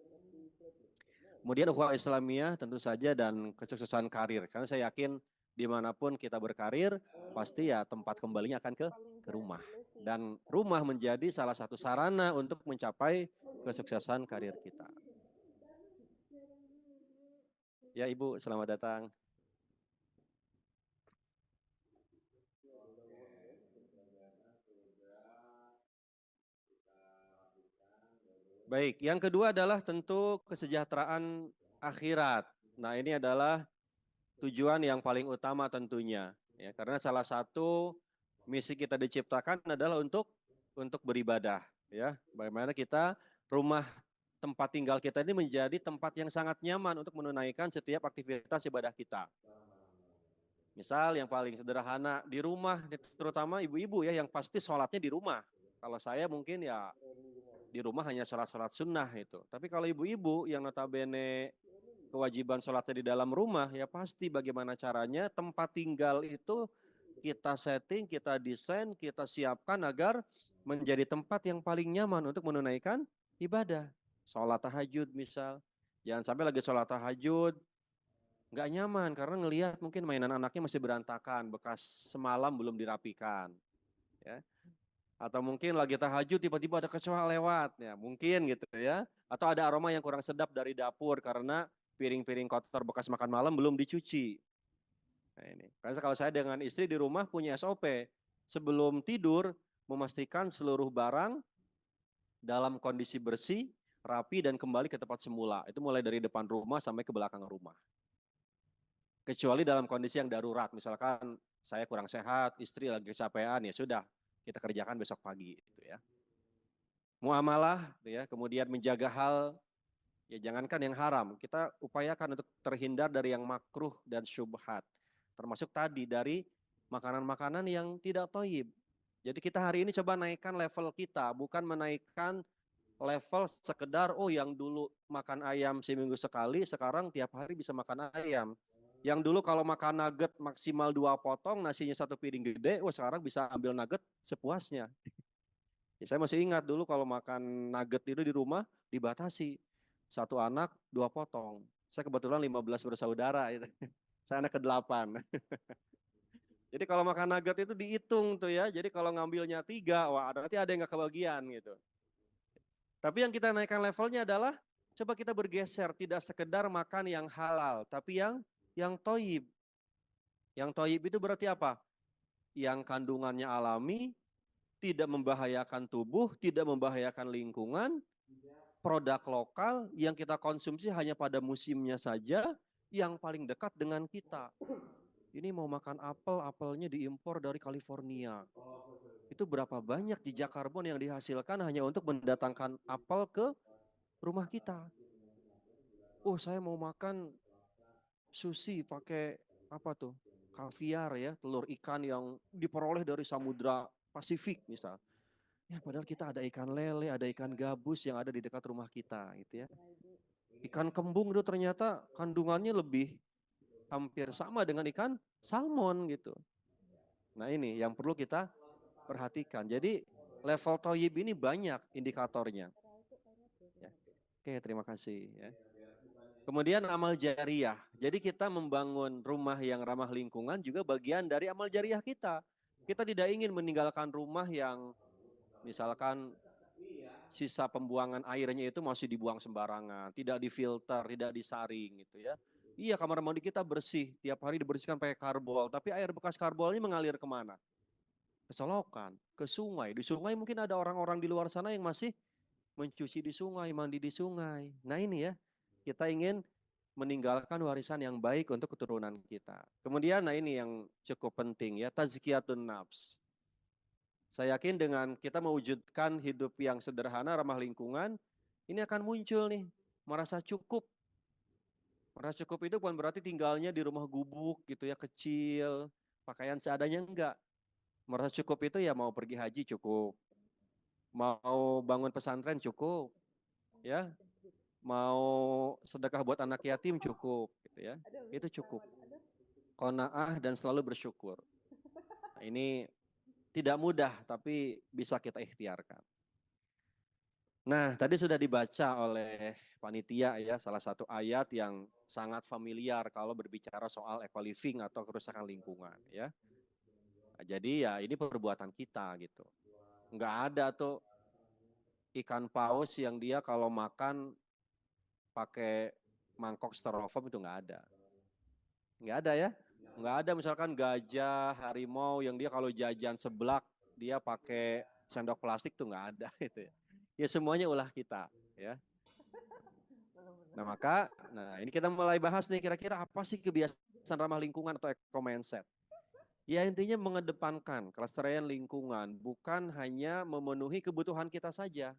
Kemudian ukhuwah Islamiyah tentu saja dan kesuksesan karir, karena saya yakin dimanapun kita berkarir pasti ya tempat kembalinya akan ke rumah, dan rumah menjadi salah satu sarana untuk mencapai kesuksesan karir kita. Ya Ibu, selamat datang. Baik, yang kedua adalah tentu kesejahteraan akhirat. Nah, ini adalah tujuan yang paling utama tentunya, ya, karena salah satu misi kita diciptakan adalah untuk beribadah, ya. Bagaimana kita rumah tempat tinggal kita ini menjadi tempat yang sangat nyaman untuk menunaikan setiap aktivitas ibadah kita. Misal yang paling sederhana di rumah, terutama ibu-ibu ya yang pasti sholatnya di rumah. Kalau saya mungkin ya di rumah hanya sholat sunnah itu. Tapi kalau ibu-ibu yang notabene kewajiban sholatnya di dalam rumah, ya pasti bagaimana caranya tempat tinggal itu kita setting, kita desain, kita siapkan agar menjadi tempat yang paling nyaman untuk menunaikan ibadah. Sholat tahajud misal, jangan sampai lagi sholat tahajud nggak nyaman karena ngelihat mungkin mainan anaknya masih berantakan, bekas semalam belum dirapikan, ya. Atau mungkin lagi tahajud tiba-tiba ada kecoa lewat, ya mungkin gitu ya. Atau ada aroma yang kurang sedap dari dapur karena piring-piring kotor bekas makan malam belum dicuci. Nah ini, karena kalau saya dengan istri di rumah punya SOP, sebelum tidur memastikan seluruh barang dalam kondisi bersih, rapi dan kembali ke tempat semula. Itu mulai dari depan rumah sampai ke belakang rumah. Kecuali dalam kondisi yang darurat, misalkan saya kurang sehat, istri lagi kecapean, ya sudah kita kerjakan besok pagi, gitu ya. Muamalah, ya, kemudian menjaga hal, ya jangankan yang haram, kita upayakan untuk terhindar dari yang makruh dan syubhat, termasuk tadi dari makanan-makanan yang tidak thayyib. Jadi kita hari ini coba naikkan level kita, bukan menaikkan level sekedar yang dulu makan ayam seminggu sekali, sekarang tiap hari bisa makan ayam. Yang dulu kalau makan nugget maksimal 2 potong, nasinya 1 piring gede, sekarang bisa ambil nugget sepuasnya. Ya, saya masih ingat dulu kalau makan nugget itu di rumah dibatasi. 1 anak 2 potong. Saya kebetulan 15 bersaudara. Saya anak ke-8. Jadi kalau makan nugget itu dihitung tuh ya. Jadi kalau ngambilnya 3, nanti ada yang nggak kebagian gitu. Tapi yang kita naikkan levelnya adalah coba kita bergeser, tidak sekedar makan yang halal, tapi yang thayyib. Yang thayyib itu berarti apa? Yang kandungannya alami, tidak membahayakan tubuh, tidak membahayakan lingkungan, produk lokal yang kita konsumsi hanya pada musimnya saja, yang paling dekat dengan kita. Ini mau makan apel, apelnya diimpor dari California. Itu berapa banyak jejak karbon yang dihasilkan hanya untuk mendatangkan apel ke rumah kita. Saya mau makan sushi pakai kaviar ya, telur ikan yang diperoleh dari Samudra Pasifik misal. Ya padahal kita ada ikan lele, ada ikan gabus yang ada di dekat rumah kita gitu ya. Ikan kembung itu ternyata kandungannya lebih hampir sama dengan ikan salmon gitu. Nah ini yang perlu kita perhatikan. Jadi level thayyib ini banyak indikatornya. Ya. Oke, terima kasih ya. Kemudian amal jariah. Jadi kita membangun rumah yang ramah lingkungan juga bagian dari amal jariah kita. Kita tidak ingin meninggalkan rumah yang misalkan sisa pembuangan airnya itu masih dibuang sembarangan, tidak difilter, tidak disaring gitu ya. Iya, kamar mandi kita bersih, tiap hari dibersihkan pakai karbol, tapi air bekas karbolnya mengalir kemana? Ke selokan, ke sungai. Di sungai mungkin ada orang-orang di luar sana yang masih mencuci di sungai, mandi di sungai. Nah ini ya, kita ingin meninggalkan warisan yang baik untuk keturunan kita. Kemudian, nah ini yang cukup penting ya, tazkiyatun nafs. Saya yakin dengan kita mewujudkan hidup yang sederhana, ramah lingkungan, ini akan muncul nih, merasa cukup. Merasa cukup itu bukan berarti tinggalnya di rumah gubuk gitu ya, kecil, pakaian seadanya, enggak. Merasa cukup itu ya mau pergi haji cukup, Mau bangun pesantren cukup, ya. Mau sedekah buat anak yatim cukup, gitu ya. Itu cukup. Qanaah dan selalu bersyukur. Nah, ini tidak mudah, tapi bisa kita ikhtiarkan. Nah, tadi sudah dibaca oleh panitia ya, salah satu ayat yang sangat familiar kalau berbicara soal eco-living atau kerusakan lingkungan ya. Nah, jadi ya ini perbuatan kita gitu. Nggak ada tuh ikan paus yang dia kalau makan pakai mangkok styrofoam, itu nggak ada. Nggak ada ya. Nggak ada misalkan gajah, harimau yang dia kalau jajan seblak dia pakai sendok plastik, tuh nggak ada gitu ya. Ya semuanya ulah kita ya. Nah ini kita mulai bahas nih, kira-kira apa sih kebiasaan ramah lingkungan atau eco mindset. Ya intinya mengedepankan kelestarian lingkungan, bukan hanya memenuhi kebutuhan kita saja.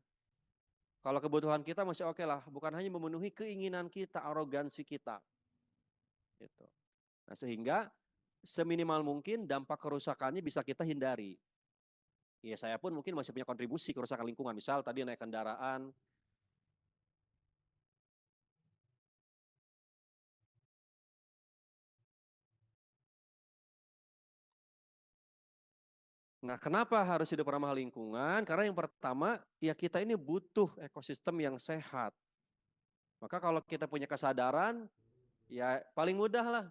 Kalau kebutuhan kita masih oke lah, bukan hanya memenuhi keinginan kita, arogansi kita. Gitu. Nah sehingga seminimal mungkin dampak kerusakannya bisa kita hindari. Ya saya pun mungkin masih punya kontribusi kerusakan lingkungan. Misal tadi naik kendaraan, nah, kenapa harus hidup ramah lingkungan? Karena yang pertama, ya kita ini butuh ekosistem yang sehat. Maka kalau kita punya kesadaran, ya paling mudah lah.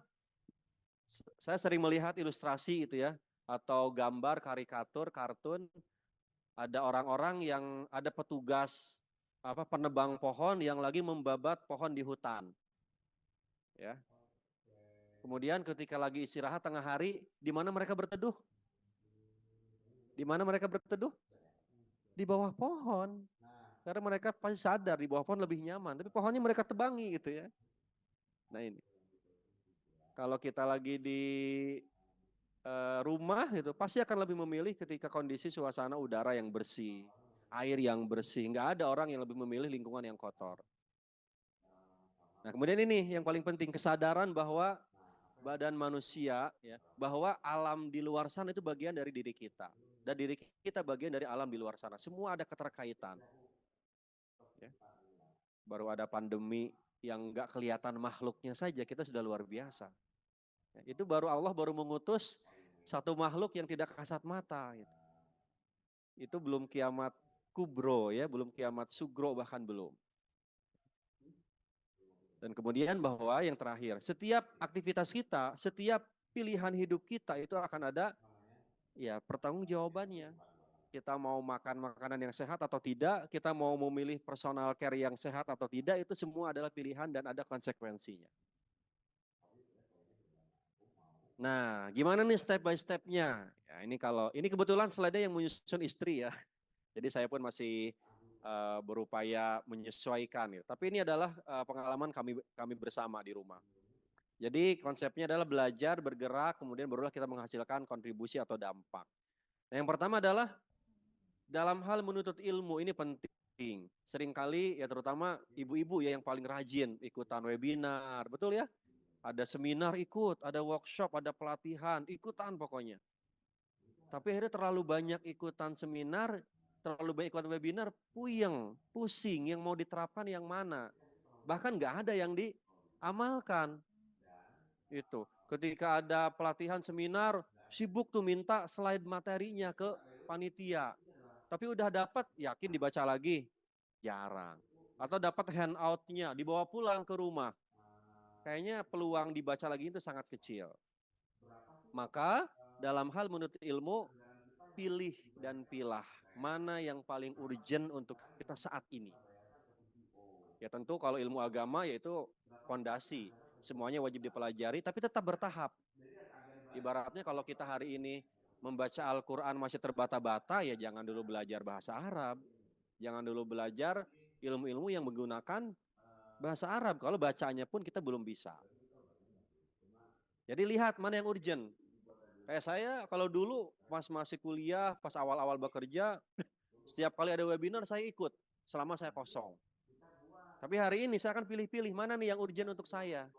Saya sering melihat ilustrasi itu ya, atau gambar, karikatur, kartun, ada orang-orang yang ada petugas penebang pohon yang lagi membabat pohon di hutan. Ya. Kemudian ketika lagi istirahat tengah hari, di mana mereka berteduh? Di mana mereka berteduh? Di bawah pohon. Karena mereka pasti sadar di bawah pohon lebih nyaman. Tapi pohonnya mereka tebangi gitu ya. Nah ini. Kalau kita lagi di rumah gitu, pasti akan lebih memilih ketika kondisi suasana udara yang bersih, air yang bersih. Nggak ada orang yang lebih memilih lingkungan yang kotor. Nah kemudian ini yang paling penting, kesadaran bahwa badan manusia, ya, bahwa alam di luar sana itu bagian dari diri kita. Dan diri kita bagian dari alam di luar sana. Semua ada keterkaitan. Ya. Baru ada pandemi yang nggak kelihatan makhluknya saja, kita sudah luar biasa. Ya, itu Allah baru mengutus satu makhluk yang tidak kasat mata. Gitu. Itu belum kiamat kubro, ya, belum kiamat sugro, bahkan belum. Dan kemudian bahwa yang terakhir, setiap aktivitas kita, setiap pilihan hidup kita itu akan ada ya pertanggungjawabannya. Kita mau makan makanan yang sehat atau tidak, kita mau memilih personal care yang sehat atau tidak, itu semua adalah pilihan dan ada konsekuensinya. Nah, gimana nih step by step-nya? Ya, ini kebetulan slide-nya yang menyusun istri ya. Jadi saya pun masih berupaya menyesuaikan ya. Tapi ini adalah pengalaman kami bersama di rumah. Jadi konsepnya adalah belajar, bergerak, kemudian barulah kita menghasilkan kontribusi atau dampak. Nah, yang pertama adalah dalam hal menuntut ilmu, ini penting. Seringkali ya terutama ibu-ibu ya yang paling rajin ikutan webinar, betul ya? Ada seminar ikut, ada workshop, ada pelatihan, ikutan pokoknya. Tapi akhirnya terlalu banyak ikutan seminar, terlalu banyak ikutan webinar, puyeng, pusing, yang mau diterapkan yang mana. Bahkan nggak ada yang diamalkan. Itu. Ketika ada pelatihan seminar, sibuk tuh minta slide materinya ke panitia. Tapi udah dapat, yakin dibaca lagi? Jarang. Atau dapat handout-nya, dibawa pulang ke rumah. Kayaknya peluang dibaca lagi itu sangat kecil. Maka dalam hal menuntut ilmu, pilih dan pilah mana yang paling urgent untuk kita saat ini. Ya tentu kalau ilmu agama yaitu fondasi, semuanya wajib dipelajari tapi tetap bertahap. Ibaratnya kalau kita hari ini membaca Al-Quran masih terbata-bata, ya jangan dulu belajar bahasa Arab. Jangan dulu belajar ilmu-ilmu yang menggunakan bahasa Arab, kalau bacanya pun kita belum bisa. Jadi lihat mana yang urgent. Kayak saya kalau dulu pas masih kuliah, pas awal-awal bekerja, setiap kali ada webinar saya ikut selama saya kosong. Tapi hari ini saya akan pilih-pilih mana nih yang urgent untuk saya.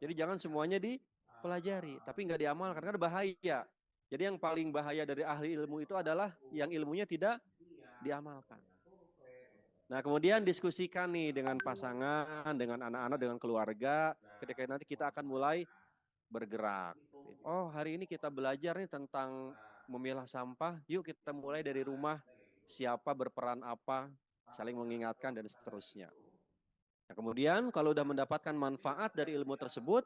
Jadi jangan semuanya dipelajari, tapi nggak diamalkan, karena bahaya. Jadi yang paling bahaya dari ahli ilmu itu adalah yang ilmunya tidak diamalkan. Nah, kemudian diskusikan nih dengan pasangan, dengan anak-anak, dengan keluarga, ketika nanti kita akan mulai bergerak. Oh, hari ini kita belajar nih tentang memilah sampah, yuk kita mulai dari rumah, siapa berperan apa, saling mengingatkan dan seterusnya. Nah, kemudian kalau udah mendapatkan manfaat dari ilmu tersebut,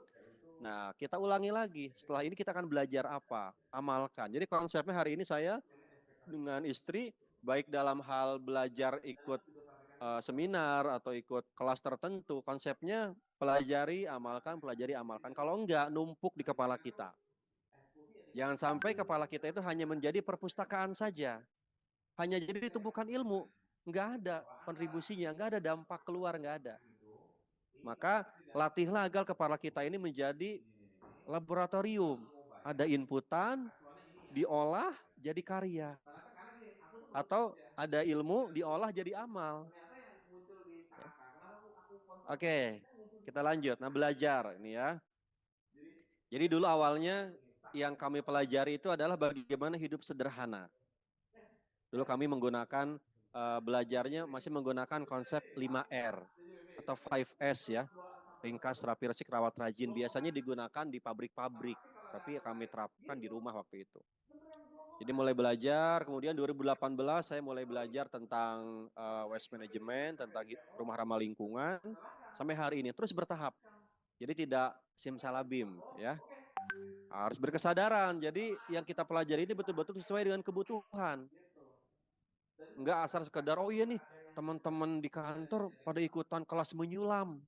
nah kita ulangi lagi, setelah ini kita akan belajar apa, amalkan. Jadi konsepnya hari ini saya dengan istri, baik dalam hal belajar ikut seminar atau ikut kelas tertentu, konsepnya pelajari, amalkan, pelajari, amalkan. Kalau enggak, numpuk di kepala kita. Jangan sampai kepala kita itu hanya menjadi perpustakaan saja. Hanya jadi tumpukan ilmu. Enggak ada kontribusinya, enggak ada dampak keluar, enggak ada. Maka latihlah agar kepala kita ini menjadi laboratorium. Ada inputan, diolah jadi karya. Atau ada ilmu, diolah jadi amal. Oke, kita lanjut. Nah, belajar ini ya. Jadi dulu awalnya yang kami pelajari itu adalah bagaimana hidup sederhana. Dulu kami menggunakan belajarnya masih menggunakan konsep 5R atau 5S ya. Ringkas, rapi, resik, rawat, rajin. Biasanya digunakan di pabrik-pabrik, tapi kami terapkan di rumah waktu itu. Jadi mulai belajar, kemudian 2018 saya mulai belajar tentang waste management, tentang rumah ramah lingkungan, sampai hari ini terus bertahap. Jadi tidak simsalabim ya. Harus berkesadaran. Jadi yang kita pelajari ini betul-betul sesuai dengan kebutuhan. Enggak asal sekedar, oh iya nih teman-teman di kantor pada ikutan kelas menyulam.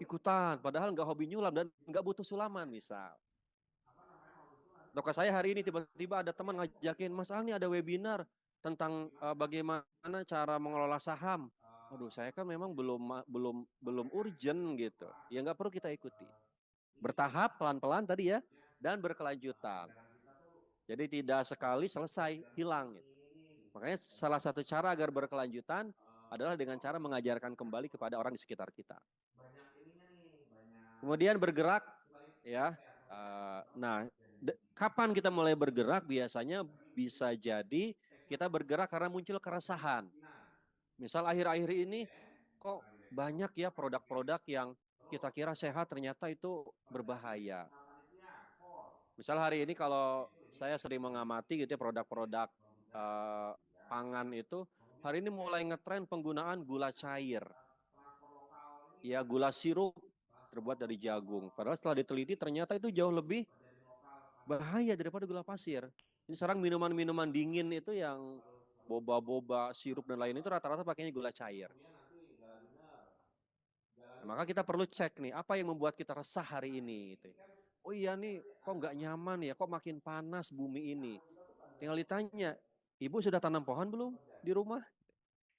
Ikutan, padahal enggak hobi nyulam dan enggak butuh sulaman misal. Atau saya hari ini tiba-tiba ada teman ngajakin, Mas Ang, ada webinar tentang bagaimana cara mengelola saham. Aduh, saya kan memang belum urgent gitu. Ya nggak perlu kita ikuti. Bertahap, pelan-pelan tadi ya, dan berkelanjutan. Jadi tidak sekali selesai, hilang. Gitu. Makanya salah satu cara agar berkelanjutan adalah dengan cara mengajarkan kembali kepada orang di sekitar kita. Kemudian bergerak, ya. Nah, kapan kita mulai bergerak? Biasanya bisa jadi kita bergerak karena muncul keresahan. Misal akhir-akhir ini kok banyak ya produk-produk yang kita kira sehat ternyata itu berbahaya. Misal hari ini kalau saya sering mengamati gitu ya produk-produk pangan itu, hari ini mulai ngetren penggunaan gula cair. Ya, gula sirup terbuat dari jagung. Padahal setelah diteliti ternyata itu jauh lebih bahaya daripada gula pasir. Ini sekarang minuman-minuman dingin itu yang boba-boba, sirup dan lain itu rata-rata pakainya gula cair. Nah, maka kita perlu cek nih, apa yang membuat kita resah hari ini? Gitu. Oh iya nih, kok nggak nyaman ya, kok makin panas bumi ini. Tinggal ditanya, ibu sudah tanam pohon belum di rumah?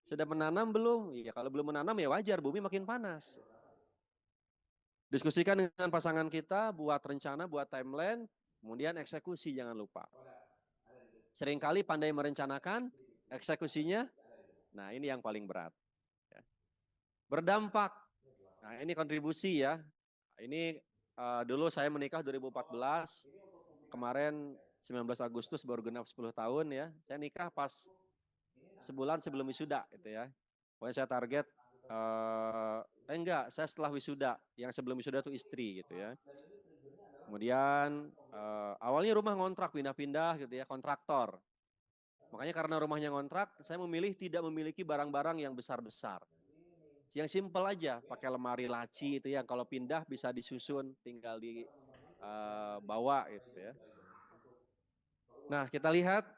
Sudah menanam belum? Iya, kalau belum menanam ya wajar, bumi makin panas. Diskusikan dengan pasangan kita, buat rencana, buat timeline, kemudian eksekusi jangan lupa. Seringkali pandai merencanakan, eksekusinya, nah ini yang paling berat. Berdampak, nah ini kontribusi ya. Ini dulu saya menikah 2014, kemarin 19 Agustus baru genap 10 tahun ya. Saya nikah pas sebulan sebelum wisuda gitu ya. Pokoknya saya target, enggak, saya setelah wisuda, yang sebelum wisuda itu istri gitu ya. Kemudian awalnya rumah ngontrak, pindah-pindah gitu ya, kontraktor. Makanya karena rumahnya ngontrak, saya memilih tidak memiliki barang-barang yang besar-besar. Yang simpel aja, pakai lemari laci itu yang kalau pindah bisa disusun, tinggal dibawa gitu ya. Nah kita lihat,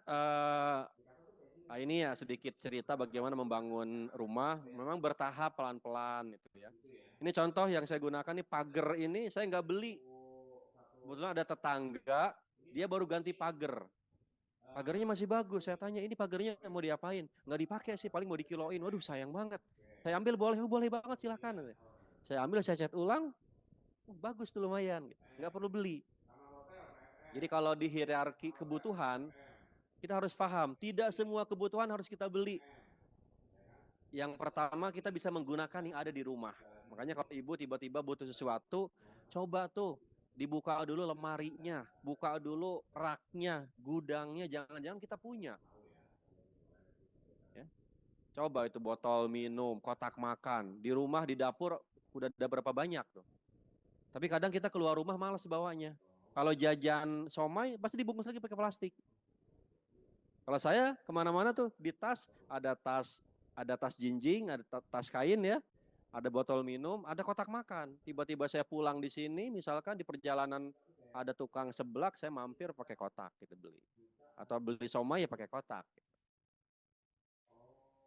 ini ya sedikit cerita bagaimana membangun rumah, memang bertahap pelan-pelan gitu ya. Ini contoh yang saya gunakan nih, pagar ini saya nggak beli. Kebetulan ada tetangga, dia baru ganti pagar. Pagarnya masih bagus, saya tanya ini pagarnya mau diapain? Nggak dipakai sih, paling mau dikiloin. Waduh sayang banget. Saya ambil boleh banget silakan. Saya ambil, saya cat ulang, bagus tuh lumayan, nggak perlu beli. Jadi kalau di hierarki kebutuhan, kita harus paham, tidak semua kebutuhan harus kita beli. Yang pertama kita bisa menggunakan yang ada di rumah. Makanya kalau ibu tiba-tiba butuh sesuatu, coba tuh dibuka dulu lemarinya, buka dulu raknya, gudangnya, jangan-jangan kita punya. Ya. Coba itu botol minum, kotak makan, di rumah, di dapur udah ada berapa banyak tuh. Tapi kadang kita keluar rumah malas bawanya. Kalau jajan somai pasti dibungkus lagi pakai plastik. Kalau saya kemana-mana tuh di tas, ada tas jinjing, ada tas kain ya, ada botol minum, ada kotak makan. Tiba-tiba saya pulang di sini, misalkan di perjalanan ada tukang seblak, saya mampir pakai kotak gitu beli. Atau beli somai ya pakai kotak.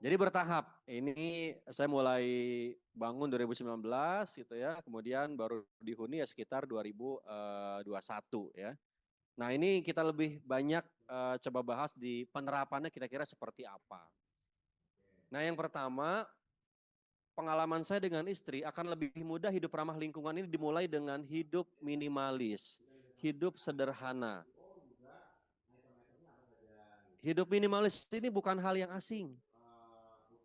Jadi bertahap. Ini saya mulai bangun 2019 gitu ya, kemudian baru dihuni ya sekitar 2021 ya. Nah ini kita lebih banyak coba bahas di penerapannya kira-kira seperti apa. Nah yang pertama, pengalaman saya dengan istri akan lebih mudah hidup ramah lingkungan ini dimulai dengan hidup minimalis, hidup sederhana. Hidup minimalis ini bukan hal yang asing.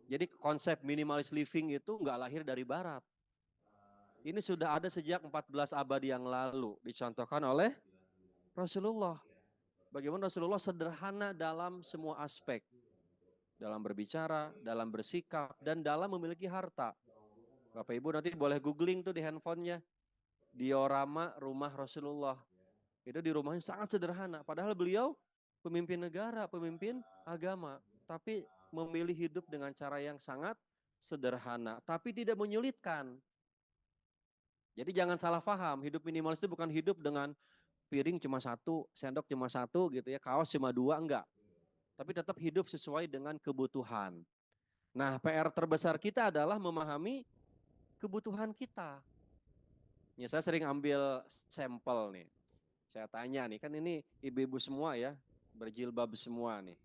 Jadi konsep minimalis living itu nggak lahir dari barat. Ini sudah ada sejak 14 abad yang lalu, dicontohkan oleh Rasulullah. Bagaimana Rasulullah sederhana dalam semua aspek. Dalam berbicara, dalam bersikap, dan dalam memiliki harta. Bapak Ibu nanti boleh googling tuh di handphonenya. Diorama rumah Rasulullah. Itu di rumahnya sangat sederhana. Padahal beliau pemimpin negara, pemimpin agama. Tapi memilih hidup dengan cara yang sangat sederhana. Tapi tidak menyulitkan. Jadi jangan salah paham. Hidup minimalis itu bukan hidup dengan piring cuma satu, sendok cuma satu gitu ya, kaos cuma dua, enggak. Tapi tetap hidup sesuai dengan kebutuhan. Nah, PR terbesar kita adalah memahami kebutuhan kita. Ya, saya sering ambil sampel nih. Saya tanya nih, kan ini ibu-ibu semua ya, berjilbab semua nih.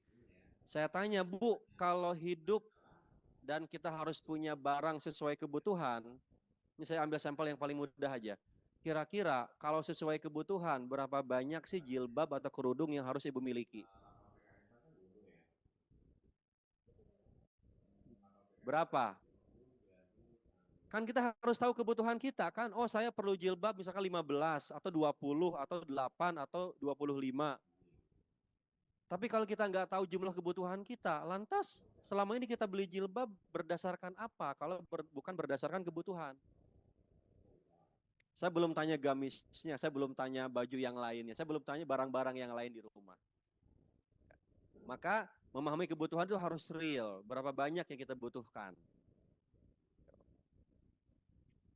Saya tanya, Bu, kalau hidup dan kita harus punya barang sesuai kebutuhan, ini saya ambil sampel yang paling mudah aja. Kira-kira kalau sesuai kebutuhan, berapa banyak sih jilbab atau kerudung yang harus ibu miliki? Berapa? Kan kita harus tahu kebutuhan kita kan. Oh saya perlu jilbab misalkan 15 atau 20 atau 8 atau 25. Tapi kalau kita nggak tahu jumlah kebutuhan kita, lantas selama ini kita beli jilbab berdasarkan apa? Kalau bukan berdasarkan kebutuhan. Saya belum tanya gamisnya, saya belum tanya baju yang lainnya, saya belum tanya barang-barang yang lain di rumah. Maka memahami kebutuhan itu harus real, berapa banyak yang kita butuhkan.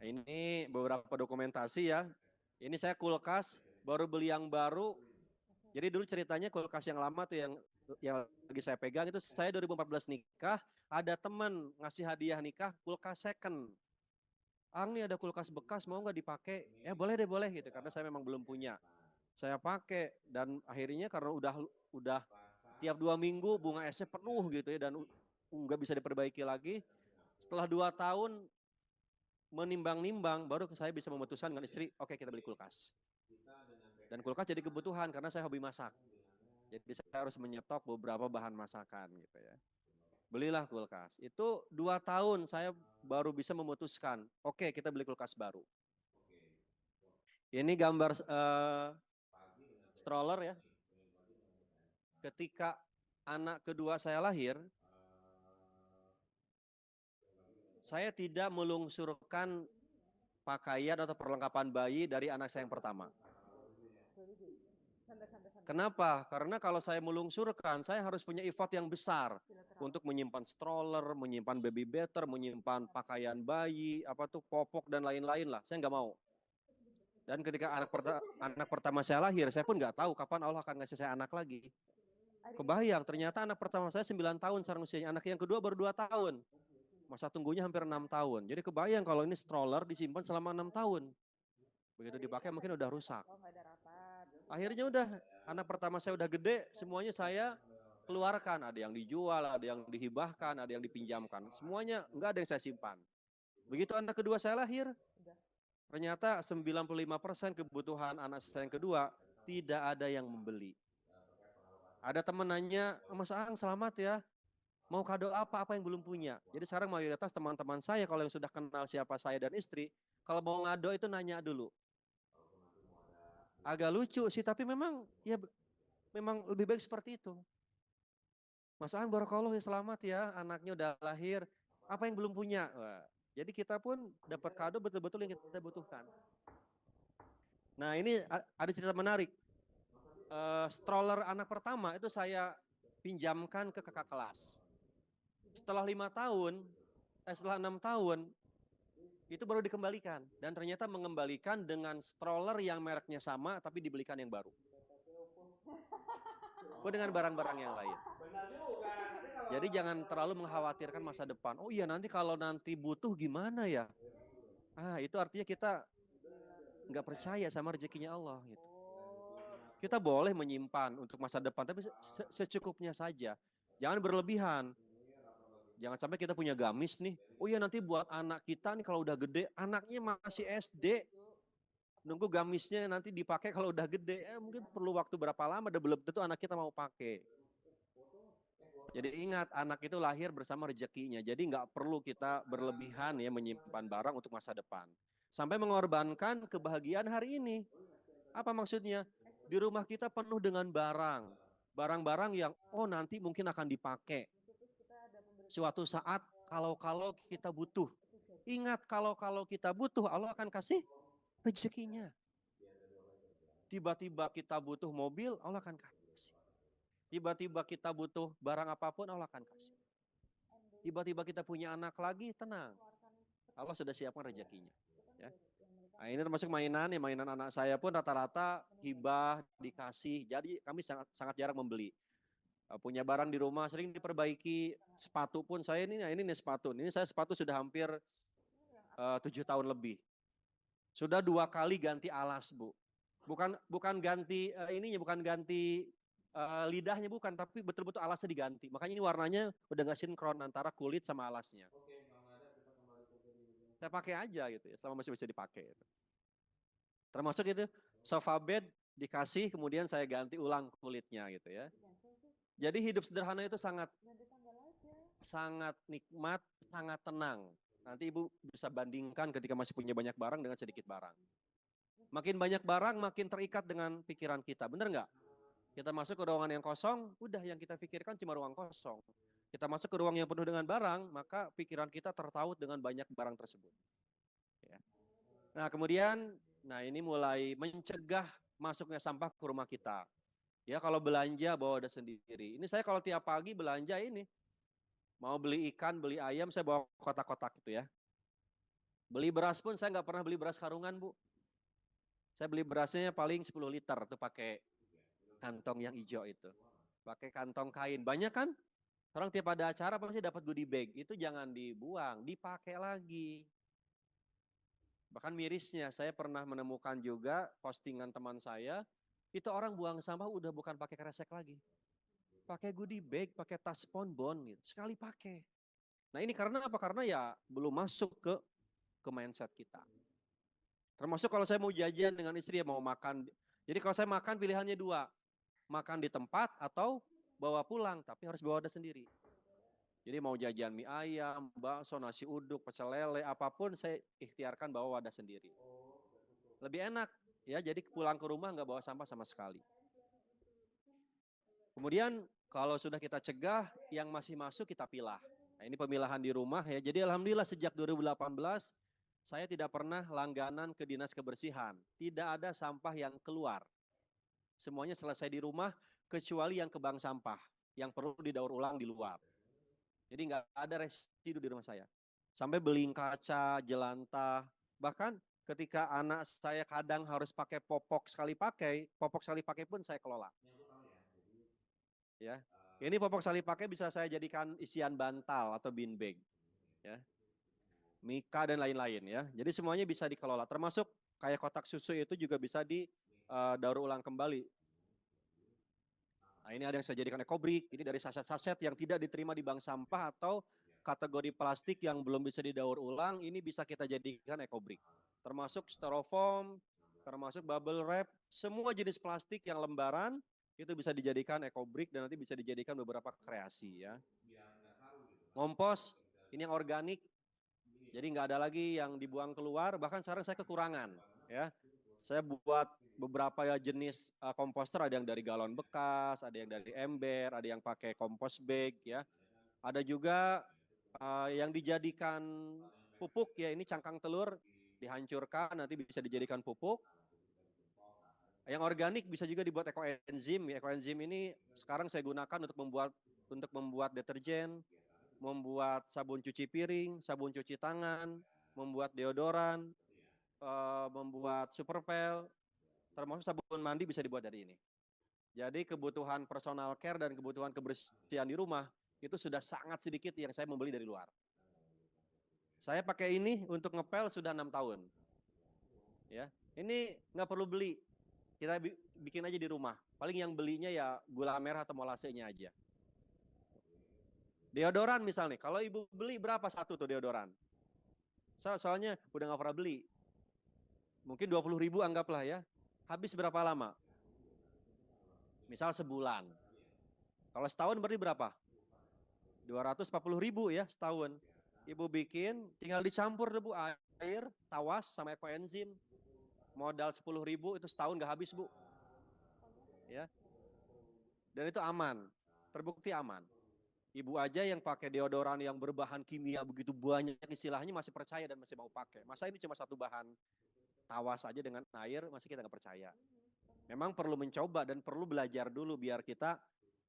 Ini beberapa dokumentasi ya. Ini saya kulkas, baru beli yang baru. Jadi dulu ceritanya kulkas yang lama tuh yang lagi saya pegang itu saya 2014 nikah, ada teman ngasih hadiah nikah kulkas second. Ang nih ada kulkas bekas mau nggak dipakai? Ya boleh deh boleh gitu karena saya memang belum punya. Saya pakai dan akhirnya karena udah tiap 2 minggu bunga esnya penuh gitu ya dan nggak bisa diperbaiki lagi. Setelah 2 tahun menimbang-nimbang baru saya bisa memutuskan dengan istri, oke kita beli kulkas. Dan kulkas jadi kebutuhan karena saya hobi masak. Jadi saya harus menyetok beberapa bahan masakan gitu ya. Belilah kulkas. Itu 2 tahun saya baru bisa memutuskan, oke kita beli kulkas baru. Ini gambar stroller ya. Ketika anak kedua saya lahir, saya tidak melungsurkan pakaian atau perlengkapan bayi dari anak saya yang pertama. Kenapa? Karena kalau saya melungsurkan, saya harus punya effort yang besar untuk menyimpan stroller, menyimpan baby better, menyimpan pakaian bayi, apa tuh popok dan lain-lain lah. Saya nggak mau. Dan ketika anak pertama saya lahir, saya pun nggak tahu kapan Allah akan ngasih saya anak lagi. Kebayang, ternyata anak pertama saya 9 tahun sekarang usianya, anak yang kedua baru 2 tahun. Masa tunggunya hampir 6 tahun. Jadi kebayang kalau ini stroller disimpan selama 6 tahun. Begitu dipakai mungkin udah rusak. Akhirnya udah anak pertama saya udah gede, semuanya saya keluarkan. Ada yang dijual, ada yang dihibahkan, ada yang dipinjamkan. Semuanya nggak ada yang saya simpan. Begitu anak kedua saya lahir, ternyata 95% kebutuhan anak saya yang kedua tidak ada yang membeli. Ada teman nanya, Mas Aang selamat ya. Mau kado apa yang belum punya. Jadi sekarang mayoritas teman-teman saya kalau yang sudah kenal siapa saya dan istri, kalau mau ngado itu nanya dulu. agak lucu sih, tapi memang ya memang lebih baik seperti itu. Mas Aan, barakallah ya, selamat ya, anaknya udah lahir. Apa yang belum punya? Wah, jadi kita pun dapat kado betul-betul yang kita butuhkan. Nah ini ada cerita menarik. Stroller anak pertama itu saya pinjamkan ke kakak kelas. Setelah 5 tahun, setelah 6 tahun, itu baru dikembalikan. Dan ternyata mengembalikan dengan stroller yang mereknya sama, tapi dibelikan yang baru. Dengan barang-barang yang lain. Jadi jangan terlalu mengkhawatirkan masa depan. Oh iya, nanti kalau nanti butuh gimana ya? Itu artinya kita nggak percaya sama rezekinya Allah. Gitu. Kita boleh menyimpan untuk masa depan, tapi secukupnya saja. Jangan berlebihan. Jangan sampai kita punya gamis nih. Oh iya, nanti buat anak kita nih kalau udah gede, anaknya masih SD. Nunggu gamisnya nanti dipakai kalau udah gede. Mungkin perlu waktu berapa lama, udah belum tentu anak kita mau pakai. Jadi ingat, anak itu lahir bersama rezekinya. Jadi nggak perlu kita berlebihan ya menyimpan barang untuk masa depan. Sampai mengorbankan kebahagiaan hari ini. Apa maksudnya? Di rumah kita penuh dengan barang. Barang-barang yang nanti mungkin akan dipakai. Suatu saat kalau kita butuh. Ingat, kalau kita butuh, Allah akan kasih rezekinya. Tiba-tiba kita butuh mobil, Allah akan kasih. Tiba-tiba kita butuh barang apapun, Allah akan kasih. Tiba-tiba kita punya anak lagi, tenang. Allah sudah siapkan rezekinya. Ya. Nah, ini termasuk mainan anak saya pun rata-rata hibah, dikasih. Jadi kami sangat jarang membeli. Punya barang di rumah sering diperbaiki. Sepatu pun saya ini nih sepatu. Ini saya sepatu sudah hampir 7 tahun lebih. Sudah 2 kali ganti alas, Bu. Bukan ganti bukan ganti lidahnya, bukan, tapi betul-betul alasnya diganti. Makanya ini warnanya udah nggak sinkron antara kulit sama alasnya. Saya pakai aja gitu ya, selama masih bisa dipakai. Gitu. Termasuk itu sofa bed dikasih, kemudian saya ganti ulang kulitnya gitu ya. Jadi hidup sederhana itu sangat nikmat, sangat tenang. Nanti Ibu bisa bandingkan ketika masih punya banyak barang dengan sedikit barang. Makin banyak barang, makin terikat dengan pikiran kita, bener nggak? Kita masuk ke ruangan yang kosong, udah yang kita pikirkan cuma ruang kosong. Kita masuk ke ruang yang penuh dengan barang, maka pikiran kita tertaut dengan banyak barang tersebut. Ya. Nah kemudian, ini mulai mencegah masuknya sampah ke rumah kita. Ya kalau belanja bawa ada sendiri. Ini saya kalau tiap pagi belanja ini, mau beli ikan, beli ayam, saya bawa kotak-kotak gitu ya. Beli beras pun saya nggak pernah beli beras karungan, Bu. Saya beli berasnya paling 10 liter tuh pakai kantong yang hijau itu. Pakai kantong kain. Banyak kan? Orang tiap ada acara pasti dapat goodie bag. Itu jangan dibuang, dipakai lagi. Bahkan mirisnya, saya pernah menemukan juga postingan teman saya, itu orang buang sampah udah bukan pakai kresek lagi. Pakai goodie bag, pakai tas SpongeBob gitu. Sekali pakai. Nah ini karena apa? Karena ya belum masuk ke mindset kita. Termasuk kalau saya mau jajan dengan istri, ya mau makan. Jadi kalau saya makan pilihannya 2. Makan di tempat atau bawa pulang, tapi harus bawa wadah sendiri. Jadi mau jajan mie ayam, bakso, nasi uduk, pecel lele, apapun saya ikhtiarkan bawa wadah sendiri. Lebih enak ya, jadi pulang ke rumah nggak bawa sampah sama sekali. Kemudian kalau sudah kita cegah, yang masih masuk kita pilah. Nah ini pemilahan di rumah ya, jadi alhamdulillah sejak 2018 saya tidak pernah langganan ke dinas kebersihan. Tidak ada sampah yang keluar. Semuanya selesai di rumah, kecuali yang ke bank sampah, yang perlu didaur ulang di luar. Jadi nggak ada residu di rumah saya. Sampai beling kaca, jelantah, bahkan ketika anak saya kadang harus pakai popok sekali pakai pun saya kelola. Ya, ini popok sekali pakai bisa saya jadikan isian bantal atau bean bag. Ya. Mika dan lain-lain ya. Jadi semuanya bisa dikelola, termasuk kayak kotak susu itu juga bisa daur ulang kembali. Nah ini ada yang saya jadikan ekobrik, ini dari saset-saset yang tidak diterima di bank sampah atau kategori plastik yang belum bisa didaur ulang, ini bisa kita jadikan ekobrik. Termasuk styrofoam, termasuk bubble wrap, semua jenis plastik yang lembaran itu bisa dijadikan ekobrik dan nanti bisa dijadikan beberapa kreasi ya. Kompos, ini yang organik, jadi nggak ada lagi yang dibuang keluar, bahkan sekarang saya kekurangan ya. Saya buat beberapa jenis komposter, ada yang dari galon bekas, ada yang dari ember, ada yang pakai kompos bag ya. Ada juga yang dijadikan pupuk ya, ini cangkang telur dihancurkan nanti bisa dijadikan pupuk. Yang organik bisa juga dibuat ekoenzim. Ekoenzim ini sekarang saya gunakan untuk membuat deterjen, membuat sabun cuci piring, sabun cuci tangan, membuat deodoran, membuat superpel, termasuk sabun mandi bisa dibuat dari ini. Jadi kebutuhan personal care dan kebutuhan kebersihan di rumah itu sudah sangat sedikit yang saya membeli dari luar. Saya pakai ini untuk ngepel sudah 6 tahun. Ya, ini nggak perlu beli. Kita bikin aja di rumah. Paling yang belinya ya gula merah atau molasenya aja. Deodoran misalnya, kalau ibu beli berapa satu tuh deodoran? Soalnya udah nggak pernah beli. Mungkin 20.000 anggaplah ya. Habis berapa lama? Misal sebulan. Kalau setahun berarti berapa? 240.000 ya setahun. Ibu bikin, tinggal dicampur deh Bu, air, tawas sama ekoenzim. Modal 10.000 itu setahun gak habis Bu. Ya. Dan itu aman, terbukti aman. Ibu aja yang pakai deodoran yang berbahan kimia begitu banyak istilahnya masih percaya dan masih mau pakai. Masa ini cuma satu bahan tawas aja dengan air masih kita nggak percaya. Memang perlu mencoba dan perlu belajar dulu biar kita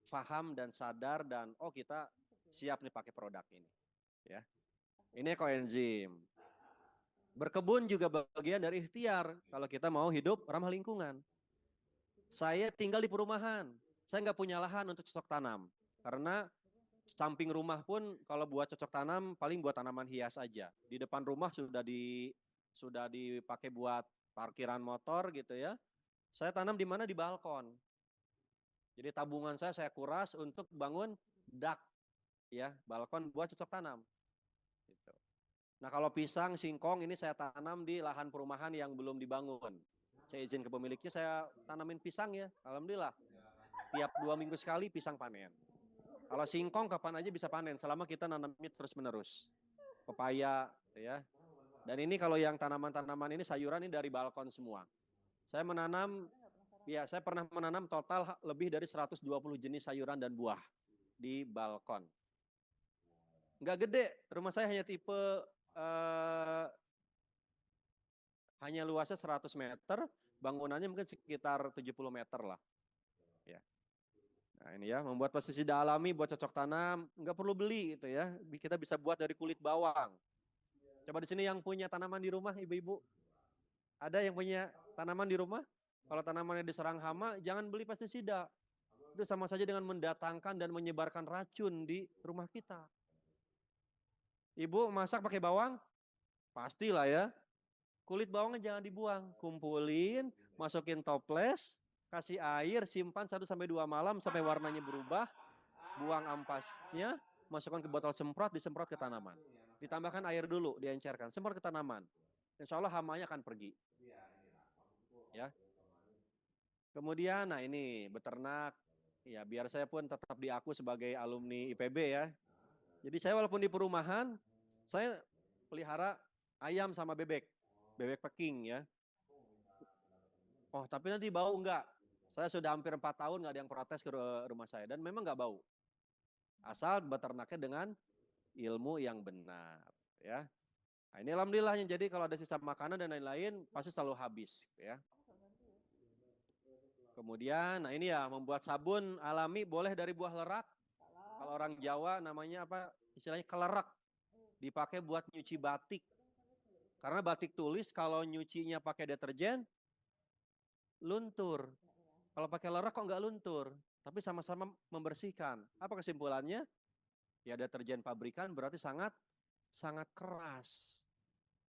paham dan sadar dan oh kita siap nih pakai produk ini. Ya. Ini ekoenzim. Berkebun juga bagian dari ikhtiar kalau kita mau hidup ramah lingkungan. Saya tinggal di perumahan, saya nggak punya lahan untuk cocok tanam. Karena samping rumah pun kalau buat cocok tanam paling buat tanaman hias aja. Di depan rumah sudah dipakai buat parkiran motor gitu ya. Saya tanam di mana? Di balkon. Jadi tabungan saya kuras untuk bangun dak ya, balkon buat cocok tanam. Gitu. Nah kalau pisang, singkong ini saya tanam di lahan perumahan yang belum dibangun. Saya izin ke pemiliknya, saya tanamin pisang ya, alhamdulillah. Tiap 2 minggu sekali pisang panen. Kalau singkong kapan aja bisa panen, selama kita nanamnya terus menerus. Pepaya ya. Dan ini kalau yang tanaman-tanaman ini sayuran ini dari balkon semua. Saya pernah menanam total lebih dari 120 jenis sayuran dan buah di balkon. Nggak gede, rumah saya hanya tipe hanya luasnya 100 meter, bangunannya mungkin sekitar 70 meter lah. Ya. Nah ini ya, membuat pestisida alami buat cocok tanam, nggak perlu beli gitu ya. Kita bisa buat dari kulit bawang. Coba di sini yang punya tanaman di rumah, ibu-ibu. Ada yang punya tanaman di rumah? Kalau tanamannya diserang hama, jangan beli pestisida. Itu sama saja dengan mendatangkan dan menyebarkan racun di rumah kita. Ibu masak pakai bawang? Pastilah ya. Kulit bawangnya jangan dibuang, kumpulin, masukin toples, kasih air, simpan 1-2 malam sampai warnanya berubah, buang ampasnya, masukkan ke botol semprot, disemprot ke tanaman. Ditambahkan air dulu, diencerkan, semprot ke tanaman. Insya Allah hamanya akan pergi. Ya. Kemudian, nah ini beternak, ya biar saya pun tetap diaku sebagai alumni IPB ya. Jadi saya walaupun di perumahan, saya pelihara ayam sama bebek Peking ya. Oh tapi nanti bau enggak? Saya sudah hampir 4 tahun nggak ada yang protes ke rumah saya dan memang nggak bau. Asal beternaknya dengan ilmu yang benar ya. Nah, ini alhamdulillahnya, jadi kalau ada sisa makanan dan lain-lain pasti selalu habis ya. Kemudian nah ini ya membuat sabun alami boleh dari buah lerak. Kalau orang Jawa namanya apa? Istilahnya kelerak. Dipakai buat nyuci batik. Karena batik tulis kalau nyucinya pakai deterjen luntur. Kalau pakai lerak kok nggak luntur, tapi sama-sama membersihkan. Apa kesimpulannya? Ya deterjen pabrikan berarti sangat keras.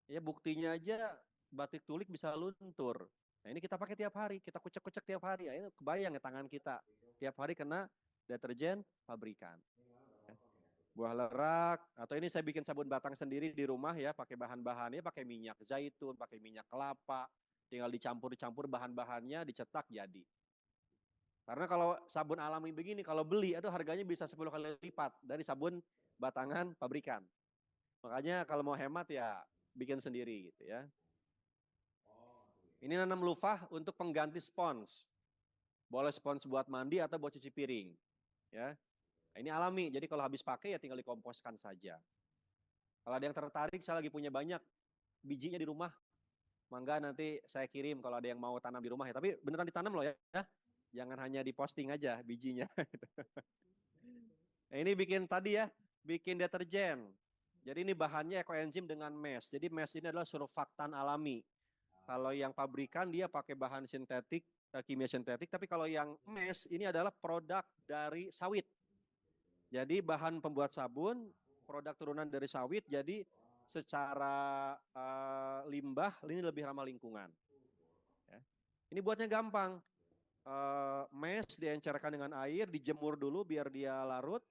Ya buktinya aja batik tulis bisa luntur. Nah ini kita pakai tiap hari, kita kucek-kucek tiap hari. Ya, ini kebayang ya tangan kita tiap hari kena deterjen pabrikan. Buah lerak, atau ini saya bikin sabun batang sendiri di rumah ya, pakai bahan-bahannya, pakai minyak zaitun, pakai minyak kelapa, tinggal dicampur bahan-bahannya, dicetak jadi. Karena kalau sabun alami begini, kalau beli itu harganya bisa 10 kali lipat dari sabun batangan pabrikan. Makanya kalau mau hemat ya bikin sendiri gitu ya. Ini nanam lufah untuk pengganti spons. Boleh spons buat mandi atau buat cuci piring. Ya. Ini alami, jadi kalau habis pakai ya tinggal dikomposkan saja. Kalau ada yang tertarik, saya lagi punya banyak bijinya di rumah. Mangga nanti saya kirim kalau ada yang mau tanam di rumah ya. Tapi beneran ditanam loh ya. Jangan hanya diposting aja bijinya. Nah, ini bikin tadi ya, bikin deterjen. Jadi ini bahannya ekoenzim dengan mesh. Jadi mesh ini adalah surfaktan alami. Kalau yang pabrikan dia pakai bahan sintetik, kimia sintetik. Tapi kalau yang mesh ini adalah produk dari sawit. Jadi bahan pembuat sabun, produk turunan dari sawit. Jadi secara limbah ini lebih ramah lingkungan. Ya. Ini buatnya gampang. Mesh diencerkan dengan air, dijemur dulu biar dia larut.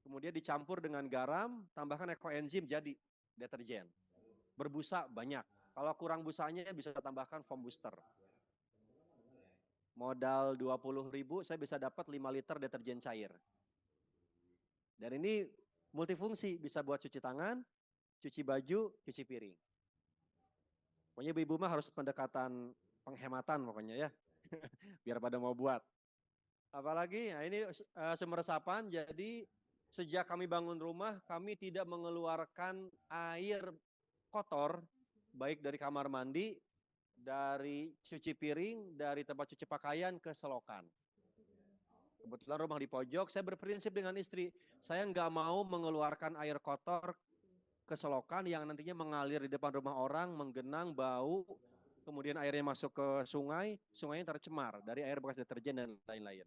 Kemudian dicampur dengan garam, tambahkan ekoenzim jadi deterjen. Berbusa banyak. Kalau kurang busanya bisa tambahkan foam booster. Modal 20.000 saya bisa dapat 5 liter deterjen cair. Dan ini multifungsi, bisa buat cuci tangan, cuci baju, cuci piring. Pokoknya ibu-ibu mah harus pendekatan penghematan pokoknya ya. Biar pada mau buat. Apalagi, nah ini sumber resapan, jadi sejak kami bangun rumah, kami tidak mengeluarkan air kotor, baik dari kamar mandi, dari cuci piring, dari tempat cuci pakaian ke selokan. Kebetulan rumah di pojok, saya berprinsip dengan istri, saya nggak mau mengeluarkan air kotor ke selokan yang nantinya mengalir di depan rumah orang, menggenang, bau, kemudian airnya masuk ke sungai, sungainya tercemar dari air bekas deterjen dan lain-lain.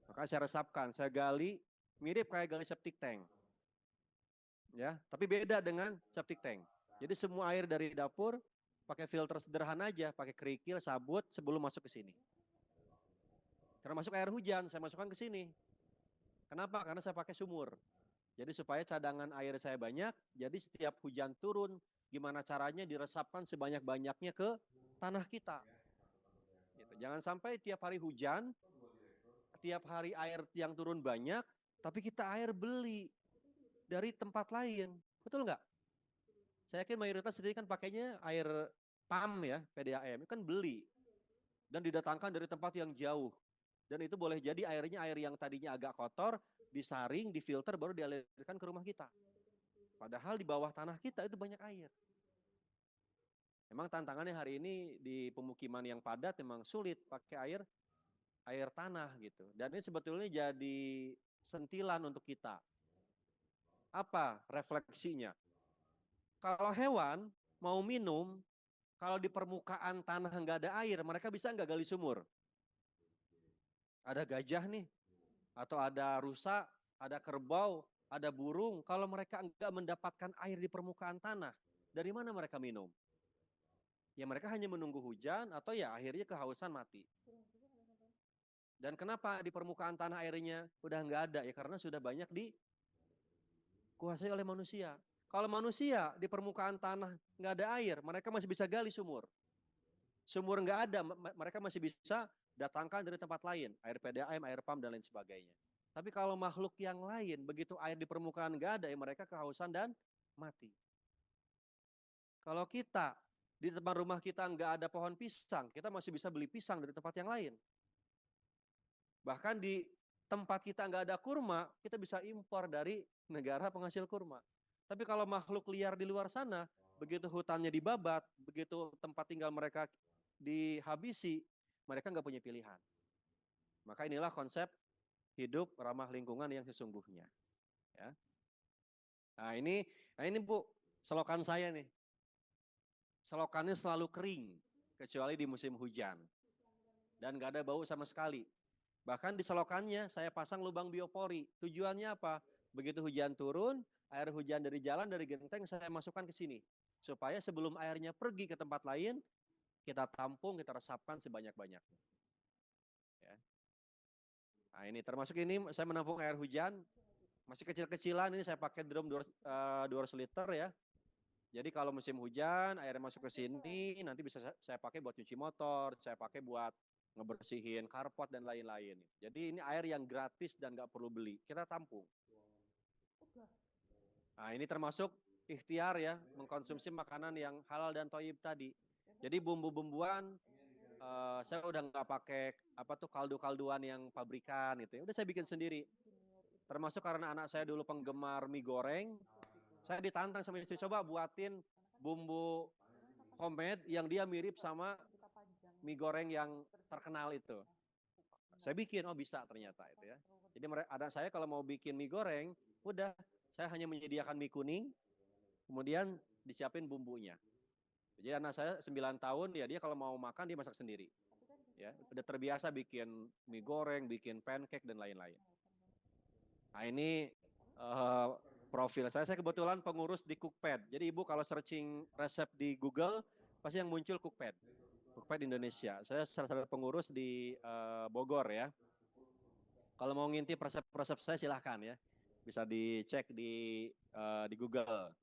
Maka saya resapkan, saya gali, mirip kayak gali septic tank. Ya, tapi beda dengan septic tank. Jadi semua air dari dapur pakai filter sederhana aja, pakai kerikil, sabut sebelum masuk ke sini. Termasuk air hujan saya masukkan ke sini. Kenapa? Karena saya pakai sumur. Jadi supaya cadangan air saya banyak, jadi setiap hujan turun, gimana caranya diresapkan sebanyak-banyaknya ke tanah kita. Gitu. Jangan sampai tiap hari hujan, tiap hari air yang turun banyak, tapi kita air beli dari tempat lain. Betul nggak? Saya yakin mayoritas sendiri kan pakainya air PAM ya, PDAM, kan beli. Dan didatangkan dari tempat yang jauh. Dan itu boleh jadi airnya air yang tadinya agak kotor, disaring, difilter, baru dialirkan ke rumah kita. Padahal di bawah tanah kita itu banyak air. Memang tantangannya hari ini di pemukiman yang padat memang sulit pakai air tanah gitu. Dan ini sebetulnya jadi sentilan untuk kita. Apa refleksinya? Kalau hewan mau minum, kalau di permukaan tanah nggak ada air, mereka bisa nggak gali sumur? Ada gajah nih, atau ada rusa, ada kerbau, ada burung. Kalau mereka nggak mendapatkan air di permukaan tanah, dari mana mereka minum? Ya mereka hanya menunggu hujan atau ya akhirnya kehausan mati. Dan kenapa di permukaan tanah airnya udah nggak ada? Ya karena sudah banyak dikuasai oleh manusia. Kalau manusia di permukaan tanah nggak ada air, mereka masih bisa gali sumur. Sumur nggak ada, mereka masih bisa datangkan dari tempat lain, air PDAM, air PAM dan lain sebagainya. Tapi kalau makhluk yang lain, begitu air di permukaan nggak ada, ya mereka kehausan dan mati. Kalau kita di depan rumah kita nggak ada pohon pisang, kita masih bisa beli pisang dari tempat yang lain. Bahkan di tempat kita nggak ada kurma, kita bisa impor dari negara penghasil kurma. Tapi kalau makhluk liar di luar sana, begitu hutannya dibabat, begitu tempat tinggal mereka dihabisi, mereka nggak punya pilihan. Maka inilah konsep hidup ramah lingkungan yang sesungguhnya. Ya. Nah ini Bu, selokan saya nih. Selokannya selalu kering, kecuali di musim hujan. Dan nggak ada bau sama sekali. Bahkan di selokannya saya pasang lubang biopori. Tujuannya apa? Begitu hujan turun, air hujan dari jalan, dari genteng saya masukkan ke sini. Supaya sebelum airnya pergi ke tempat lain, kita tampung, kita resapkan sebanyak-banyaknya. Ya. Nah ini termasuk ini saya menampung air hujan, masih kecil-kecilan, ini saya pakai drum 200 liter ya. Jadi kalau musim hujan, airnya masuk ke sini, nanti bisa saya pakai buat cuci motor, saya pakai buat ngebersihin karpot dan lain-lain. Jadi ini air yang gratis dan nggak perlu beli, kita tampung. Nah ini termasuk ikhtiar ya, mengkonsumsi makanan yang halal dan thayyib tadi. Jadi bumbu-bumbuan saya udah nggak pakai kaldu-kalduan yang pabrikan gitu. Udah saya bikin sendiri. Termasuk karena anak saya dulu penggemar mie goreng, saya ditantang sama istri, coba buatin bumbu homemade yang dia mirip sama mie goreng yang terkenal itu. Saya bikin, oh bisa ternyata itu ya. Jadi anak saya kalau mau bikin mie goreng, udah saya hanya menyediakan mie kuning, kemudian disiapin bumbunya. Jadi anak saya 9 tahun, ya dia kalau mau makan dia masak sendiri. Ya, udah terbiasa bikin mie goreng, bikin pancake dan lain-lain. Nah ini profil saya kebetulan pengurus di Cookpad. Jadi Ibu kalau searching resep di Google, pasti yang muncul Cookpad. Cookpad Indonesia. Saya salah satu pengurus di Bogor ya. Kalau mau ngintip resep-resep saya silahkan ya. Bisa dicek di Google.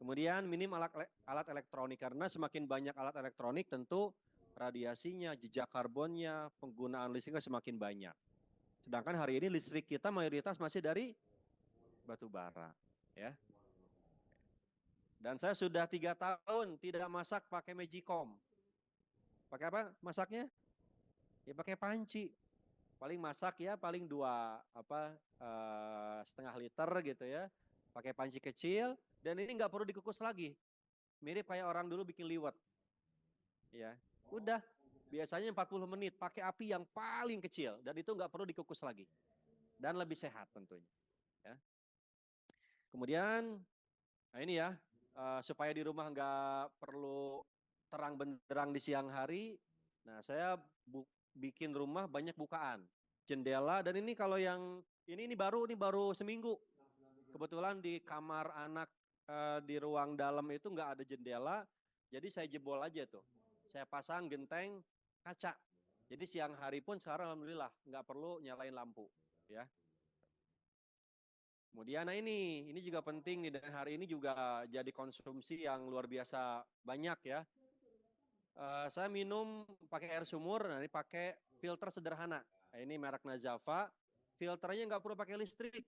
Kemudian minim alat elektronik, karena semakin banyak alat elektronik tentu radiasinya, jejak karbonnya, penggunaan listriknya semakin banyak. Sedangkan hari ini listrik kita mayoritas masih dari batu bara. Ya. Dan saya sudah 3 tahun tidak masak pakai Magicom. Pakai apa masaknya? Ya pakai panci. Paling masak ya paling 2,5 liter gitu ya. Pakai panci kecil dan ini nggak perlu dikukus lagi. Mirip kayak orang dulu bikin liwet. Ya, udah biasanya 40 menit pakai api yang paling kecil dan itu nggak perlu dikukus lagi. Dan lebih sehat tentunya. Ya. Kemudian nah ini ya supaya di rumah nggak perlu terang benderang di siang hari. Nah, saya bikin rumah banyak bukaan, jendela, dan ini kalau yang ini baru seminggu. Kebetulan di kamar anak di ruang dalam itu nggak ada jendela, jadi saya jebol aja tuh. Saya pasang genteng kaca. Jadi siang hari pun sekarang alhamdulillah nggak perlu nyalain lampu, ya. Kemudian nah ini juga penting nih, dan hari ini juga jadi konsumsi yang luar biasa banyak ya. Saya minum pakai air sumur, nah ini pakai filter sederhana. Nah, ini merek Nazava, filternya nggak perlu pakai listrik.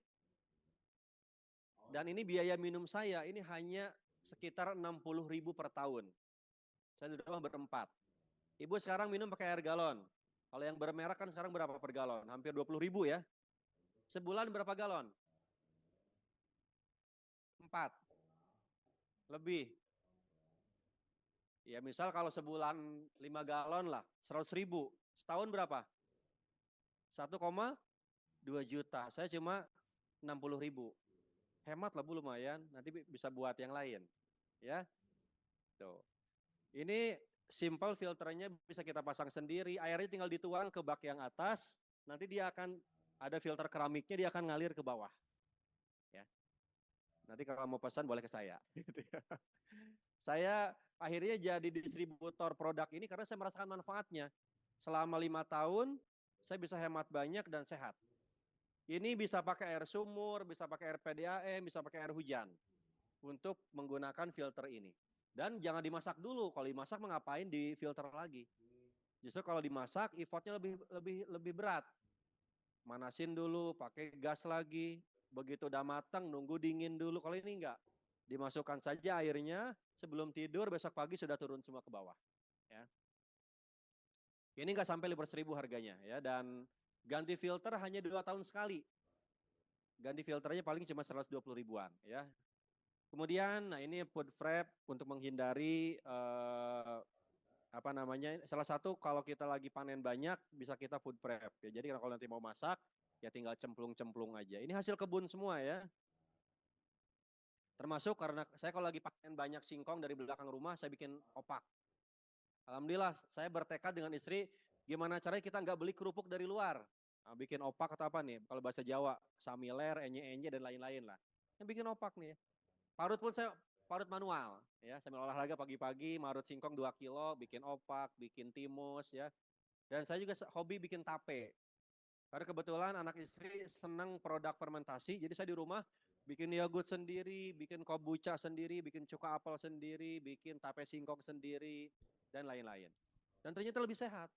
Dan ini biaya minum saya ini hanya sekitar 60.000 per tahun. Saya di rumah berempat. Ibu sekarang minum pakai air galon. Kalau yang bermerek kan sekarang berapa per galon? Hampir 20.000 ya. Sebulan berapa galon? 4. Lebih. Ya misal kalau sebulan 5 galon lah, 100.000. Setahun berapa? 1,2 juta. Saya cuma 60.000. Hemat lah Bu, lumayan. Nanti bisa buat yang lain. Ya. Tuh. Ini simple filternya bisa kita pasang sendiri. Airnya tinggal dituang ke bak yang atas. Nanti dia akan ada filter keramiknya, dia akan ngalir ke bawah. Ya. Nanti kalau mau pesan boleh ke saya. Saya akhirnya jadi distributor produk ini karena saya merasakan manfaatnya. Selama 5 tahun, saya bisa hemat banyak dan sehat. Ini bisa pakai air sumur, bisa pakai air PDAM, bisa pakai air hujan untuk menggunakan filter ini. Dan jangan dimasak dulu. Kalau dimasak mengapain di filter lagi? Justru kalau dimasak effortnya lebih berat. Manasin dulu, pakai gas lagi. Begitu udah matang, nunggu dingin dulu. Kalau ini enggak, dimasukkan saja airnya, sebelum tidur besok pagi sudah turun semua ke bawah. Ya. Ini enggak sampai 500.000 harganya ya, dan ganti filter hanya 2 tahun sekali. Ganti filternya paling cuma 120 ribuan ya. Kemudian, nah ini food prep untuk menghindari salah satu kalau kita lagi panen banyak bisa kita food prep ya. Jadi kalau nanti mau masak ya tinggal cemplung-cemplung aja. Ini hasil kebun semua ya. Termasuk karena saya kalau lagi panen banyak singkong dari belakang rumah, saya bikin opak. Alhamdulillah saya bertekad dengan istri, gimana caranya kita nggak beli kerupuk dari luar. Nah, bikin opak atau apa nih, kalau bahasa Jawa, samiler, enye-enye dan lain-lain lah. Yang bikin opak nih. Parut pun saya parut manual ya, sambil olahraga pagi-pagi marut singkong 2 kilo, bikin opak, bikin timus ya. Dan saya juga hobi bikin tape. Karena kebetulan anak istri senang produk fermentasi, jadi saya di rumah bikin yogurt sendiri, bikin kombucha sendiri, bikin cuka apel sendiri, bikin tape singkong sendiri dan lain-lain. Dan ternyata lebih sehat.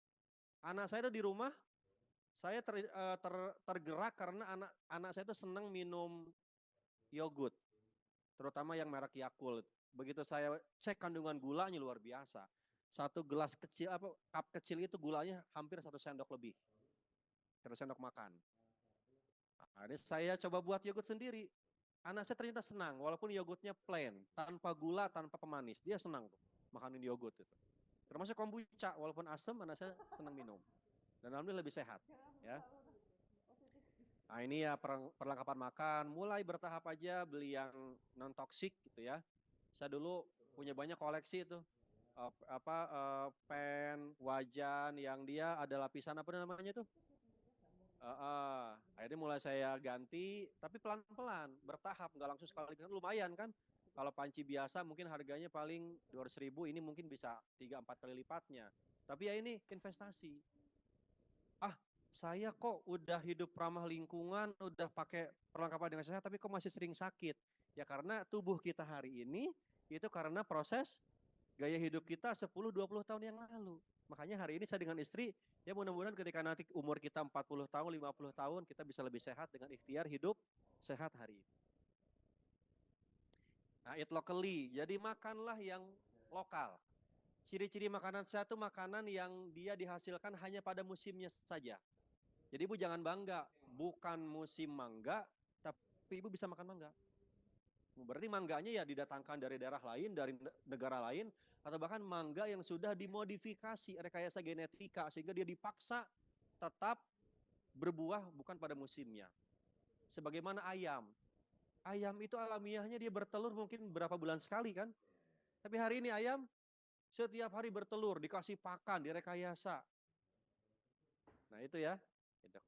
Anak saya di rumah, saya tergerak karena anak saya itu senang minum yogurt, terutama yang merek Yakult. Begitu saya cek kandungan gulanya luar biasa. Satu gelas kecil, cup kecil itu gulanya hampir 1 sendok lebih. 1 sendok makan. Nah, ini saya coba buat yogurt sendiri. Anak saya ternyata senang, walaupun yogurtnya plain, tanpa gula, tanpa pemanis. Dia senang tuh, makanin yogurt itu. Termasuk kombucha, walaupun asam, anak saya senang minum. Dan alhamdulillah lebih sehat. Ya. Nah ini ya perlengkapan makan, mulai bertahap aja beli yang non toksik gitu ya. Saya dulu punya banyak koleksi itu, pen, wajan yang dia ada lapisan apa namanya tuh? Akhirnya mulai saya ganti, tapi pelan-pelan, bertahap, nggak langsung sekali. Lumayan kan, kalau panci biasa mungkin harganya paling 200.000, ini mungkin bisa 3-4 kali lipatnya. Tapi ya ini investasi. Saya kok udah hidup ramah lingkungan, udah pakai perlengkapan dengan sehat, tapi kok masih sering sakit? Ya karena tubuh kita hari ini, itu karena proses gaya hidup kita 10-20 tahun yang lalu. Makanya hari ini saya dengan istri, ya mudah-mudahan ketika nanti umur kita 40 tahun, 50 tahun, kita bisa lebih sehat dengan ikhtiar hidup sehat hari ini. Nah, eat locally, jadi makanlah yang lokal. Ciri-ciri makanan sehat itu makanan yang dia dihasilkan hanya pada musimnya saja. Jadi Ibu jangan bangga, bukan musim mangga, tapi Ibu bisa makan mangga. Berarti mangganya ya didatangkan dari daerah lain, dari negara lain, atau bahkan mangga yang sudah dimodifikasi, rekayasa genetika, sehingga dia dipaksa tetap berbuah bukan pada musimnya. Sebagaimana ayam. Ayam itu alamiahnya dia bertelur mungkin berapa bulan sekali kan? Tapi hari ini ayam setiap hari bertelur, dikasih pakan, direkayasa. Nah itu ya.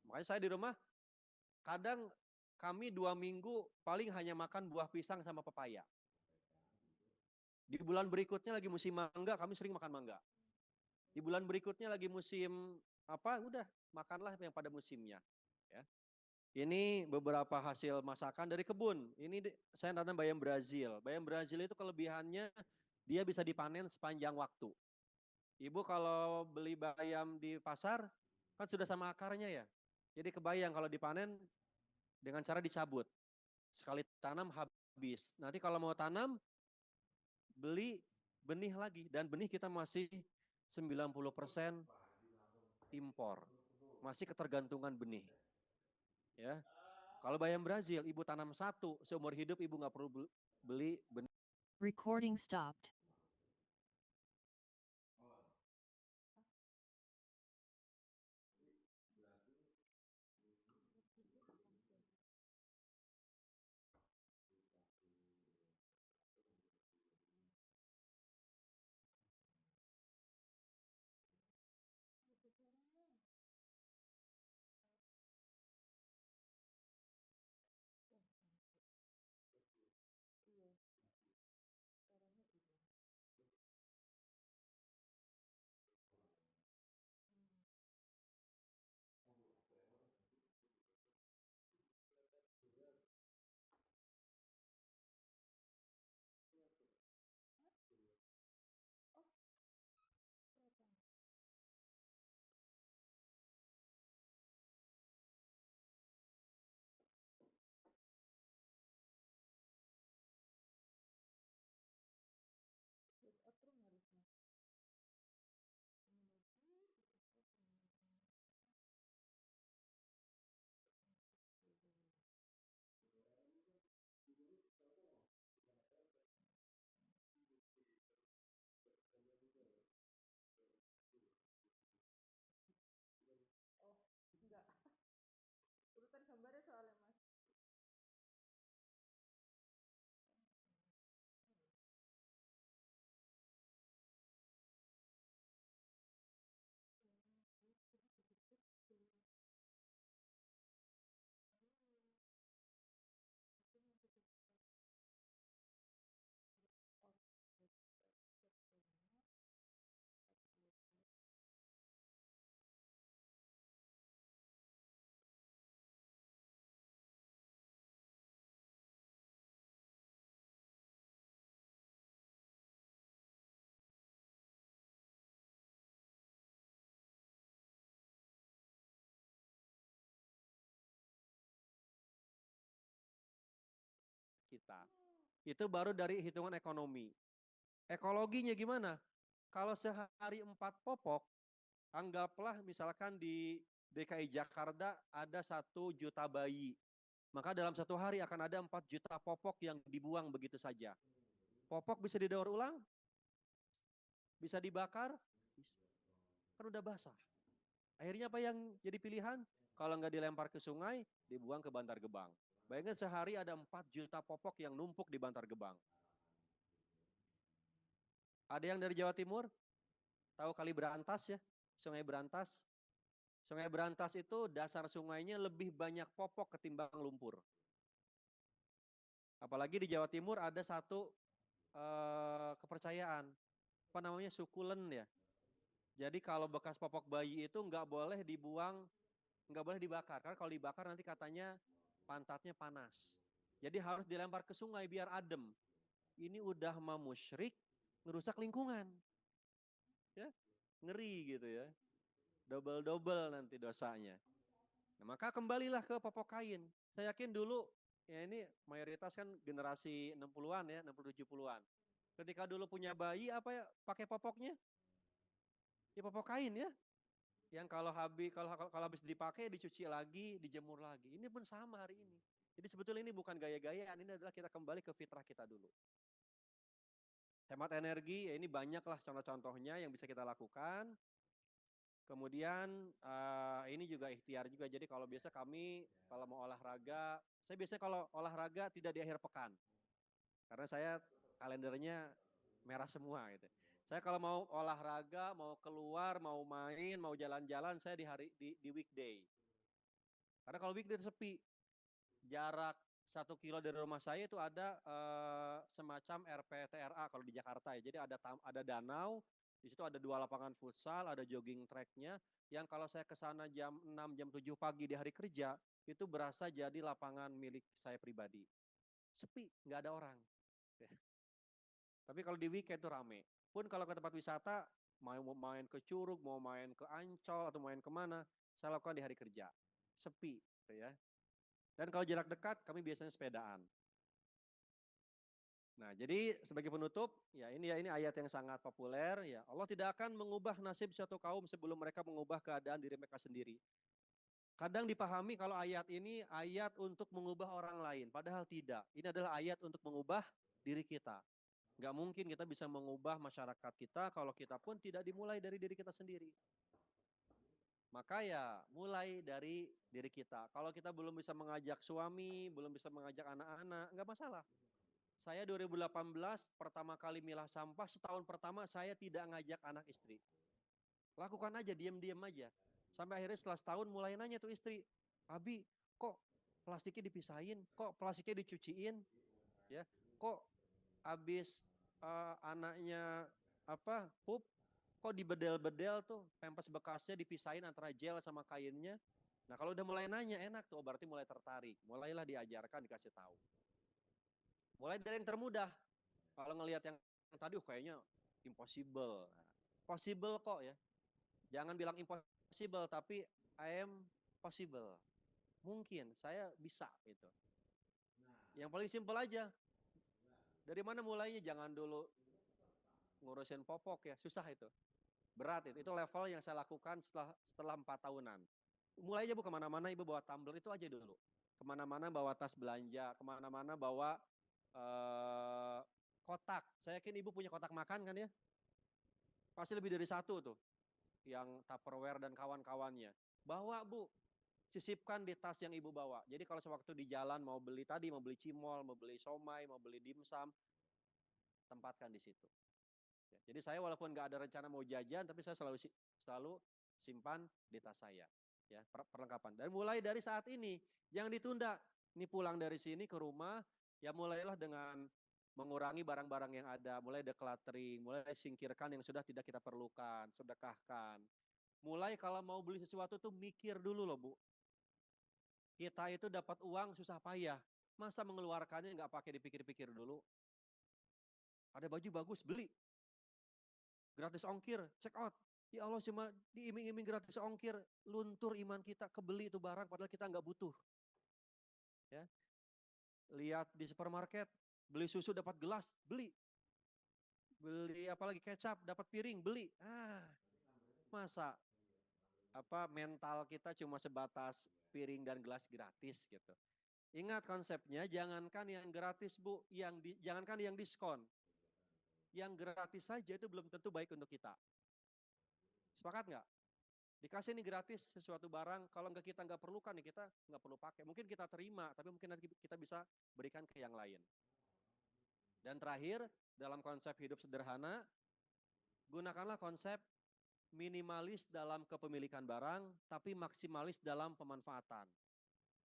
Makanya saya di rumah kadang kami 2 minggu paling hanya makan buah pisang sama pepaya. Di bulan berikutnya lagi musim mangga, kami sering makan mangga. Di bulan berikutnya lagi musim udah makanlah yang pada musimnya. Ya. Ini beberapa hasil masakan dari kebun. Ini saya tanam bayam Brazil. Bayam Brazil itu kelebihannya dia bisa dipanen sepanjang waktu. Ibu kalau beli bayam di pasar kan sudah sama akarnya ya. Jadi kebayang kalau dipanen dengan cara dicabut. Sekali tanam habis. Nanti kalau mau tanam, beli benih lagi. Dan benih kita masih 90% impor. Masih ketergantungan benih. Ya. Kalau bayam Brazil, Ibu tanam 1, seumur hidup Ibu nggak perlu beli benih. Recording stopped. Kita. Itu baru dari hitungan ekonomi. Ekologinya gimana? Kalau sehari 4 popok, anggaplah misalkan di DKI Jakarta ada 1 juta bayi. Maka dalam satu hari akan ada 4 juta popok yang dibuang begitu saja. Popok bisa didaur ulang? Bisa dibakar? Bisa. Kan udah basah. Akhirnya apa yang jadi pilihan? Kalau nggak dilempar ke sungai, dibuang ke Bantar Gebang. Bayangkan sehari ada 4 juta popok yang numpuk di Bantar Gebang. Ada yang dari Jawa Timur? Tahu Kali Berantas ya? Sungai Berantas. Sungai Berantas itu dasar sungainya lebih banyak popok ketimbang lumpur. Apalagi di Jawa Timur ada satu kepercayaan. Apa namanya? Sukulen ya. Jadi kalau bekas popok bayi itu nggak boleh dibuang, nggak boleh dibakar. Karena kalau dibakar nanti katanya pantatnya panas. Jadi harus dilempar ke sungai biar adem. Ini udah mau musyrik, ngerusak lingkungan. Ya, ngeri gitu ya. Double-double nanti dosanya. Nah, maka kembalilah ke popok kain. Saya yakin dulu, ya ini mayoritas kan generasi 60-an ya, 60-70-an. Ketika dulu punya bayi, apa ya, pakai popoknya? Ya popok kain ya. Yang kalau habis dipakai, dicuci lagi, dijemur lagi. Ini pun sama hari ini. Jadi sebetulnya ini bukan gaya-gayaan, ini adalah kita kembali ke fitrah kita dulu. Hemat energi, ya ini banyaklah contoh-contohnya yang bisa kita lakukan. Kemudian ini juga ikhtiar juga. Jadi kalau biasa kami kalau mau olahraga, saya biasanya kalau olahraga tidak di akhir pekan. Karena saya kalendernya merah semua gitu. Saya kalau mau olahraga, mau keluar, mau main, mau jalan-jalan, saya di weekday. Karena kalau weekday itu sepi. Jarak 1 kilo dari rumah saya itu ada semacam RPTRA kalau di Jakarta ya. Jadi ada danau, di situ ada 2 lapangan futsal, ada jogging tracknya. Yang kalau saya ke sana jam 6, jam 7 pagi di hari kerja, itu berasa jadi lapangan milik saya pribadi. Sepi, nggak ada orang. Tapi kalau di weekend itu rame. Pun kalau ke tempat wisata, mau main ke Curug, mau main ke Ancol, atau main kemana, saya lakukan di hari kerja. Sepi, gitu ya. Dan kalau jarak dekat, kami biasanya sepedaan. Nah, jadi sebagai penutup, ya ini ayat yang sangat populer. Ya, Allah tidak akan mengubah nasib suatu kaum sebelum mereka mengubah keadaan diri mereka sendiri. Kadang dipahami kalau ayat ini ayat untuk mengubah orang lain, padahal tidak. Ini adalah ayat untuk mengubah diri kita. Nggak mungkin kita bisa mengubah masyarakat kita kalau kita pun tidak dimulai dari diri kita sendiri. Maka ya mulai dari diri kita. Kalau kita belum bisa mengajak suami, belum bisa mengajak anak-anak, nggak masalah. Saya 2018 pertama kali milah sampah, setahun pertama saya tidak ngajak anak istri. Lakukan aja, diam-diam aja. Sampai akhirnya setelah setahun mulai nanya tuh istri, Abi kok plastiknya dipisahin, kok plastiknya dicuciin, ya, kok habis anaknya pup, kok dibedel-bedel tuh, pempes bekasnya dipisahin antara gel sama kainnya. Nah kalau udah mulai nanya enak tuh, berarti mulai tertarik. Mulailah diajarkan, dikasih tahu. Mulai dari yang termudah. Kalau ngelihat yang tadi kayaknya impossible. Possible kok ya. Jangan bilang impossible, tapi I am possible. Mungkin, saya bisa gitu. Yang paling simpel aja. Dari mana mulainya? Jangan dulu ngurusin popok ya, susah itu. Berat itu level yang saya lakukan setelah 4 tahunan. Mulai aja Bu, kemana-mana Ibu bawa tumbler itu aja dulu. Kemana-mana bawa tas belanja, kemana-mana bawa kotak. Saya yakin Ibu punya kotak makan kan ya? Pasti lebih dari 1 tuh. Yang Tupperware dan kawan-kawannya. Bawa Bu, sisipkan di tas yang Ibu bawa. Jadi kalau sewaktu di jalan mau beli cimol, mau beli somai, mau beli dimsum, tempatkan di situ. Ya, jadi saya walaupun nggak ada rencana mau jajan, tapi saya selalu simpan di tas saya. Ya, perlengkapan. Dan mulai dari saat ini, jangan ditunda. Ini pulang dari sini ke rumah, ya mulailah dengan mengurangi barang-barang yang ada, mulai decluttering, mulai singkirkan yang sudah tidak kita perlukan, sedekahkan. Mulai kalau mau beli sesuatu tuh mikir dulu loh Bu. Kita itu dapat uang susah payah, masa mengeluarkannya nggak pakai dipikir-pikir dulu. Ada baju bagus, beli. Gratis ongkir, check out. Ya Allah cuma diiming-iming gratis ongkir, luntur iman kita, kebeli itu barang padahal kita nggak butuh. Ya. Lihat di supermarket, beli susu dapat gelas, beli. beli apalagi kecap, dapat piring, beli. Masa mental kita cuma sebatas piring dan gelas gratis gitu. Ingat konsepnya, jangankan yang gratis Bu, jangankan yang diskon. Yang gratis saja itu belum tentu baik untuk kita. Sepakat nggak? Dikasih ini gratis sesuatu barang, kalau kita nggak perlukan, kita nggak perlu pakai. Mungkin kita terima, tapi mungkin nanti kita bisa berikan ke yang lain. Dan terakhir, dalam konsep hidup sederhana, gunakanlah konsep minimalis dalam kepemilikan barang, tapi maksimalis dalam pemanfaatan.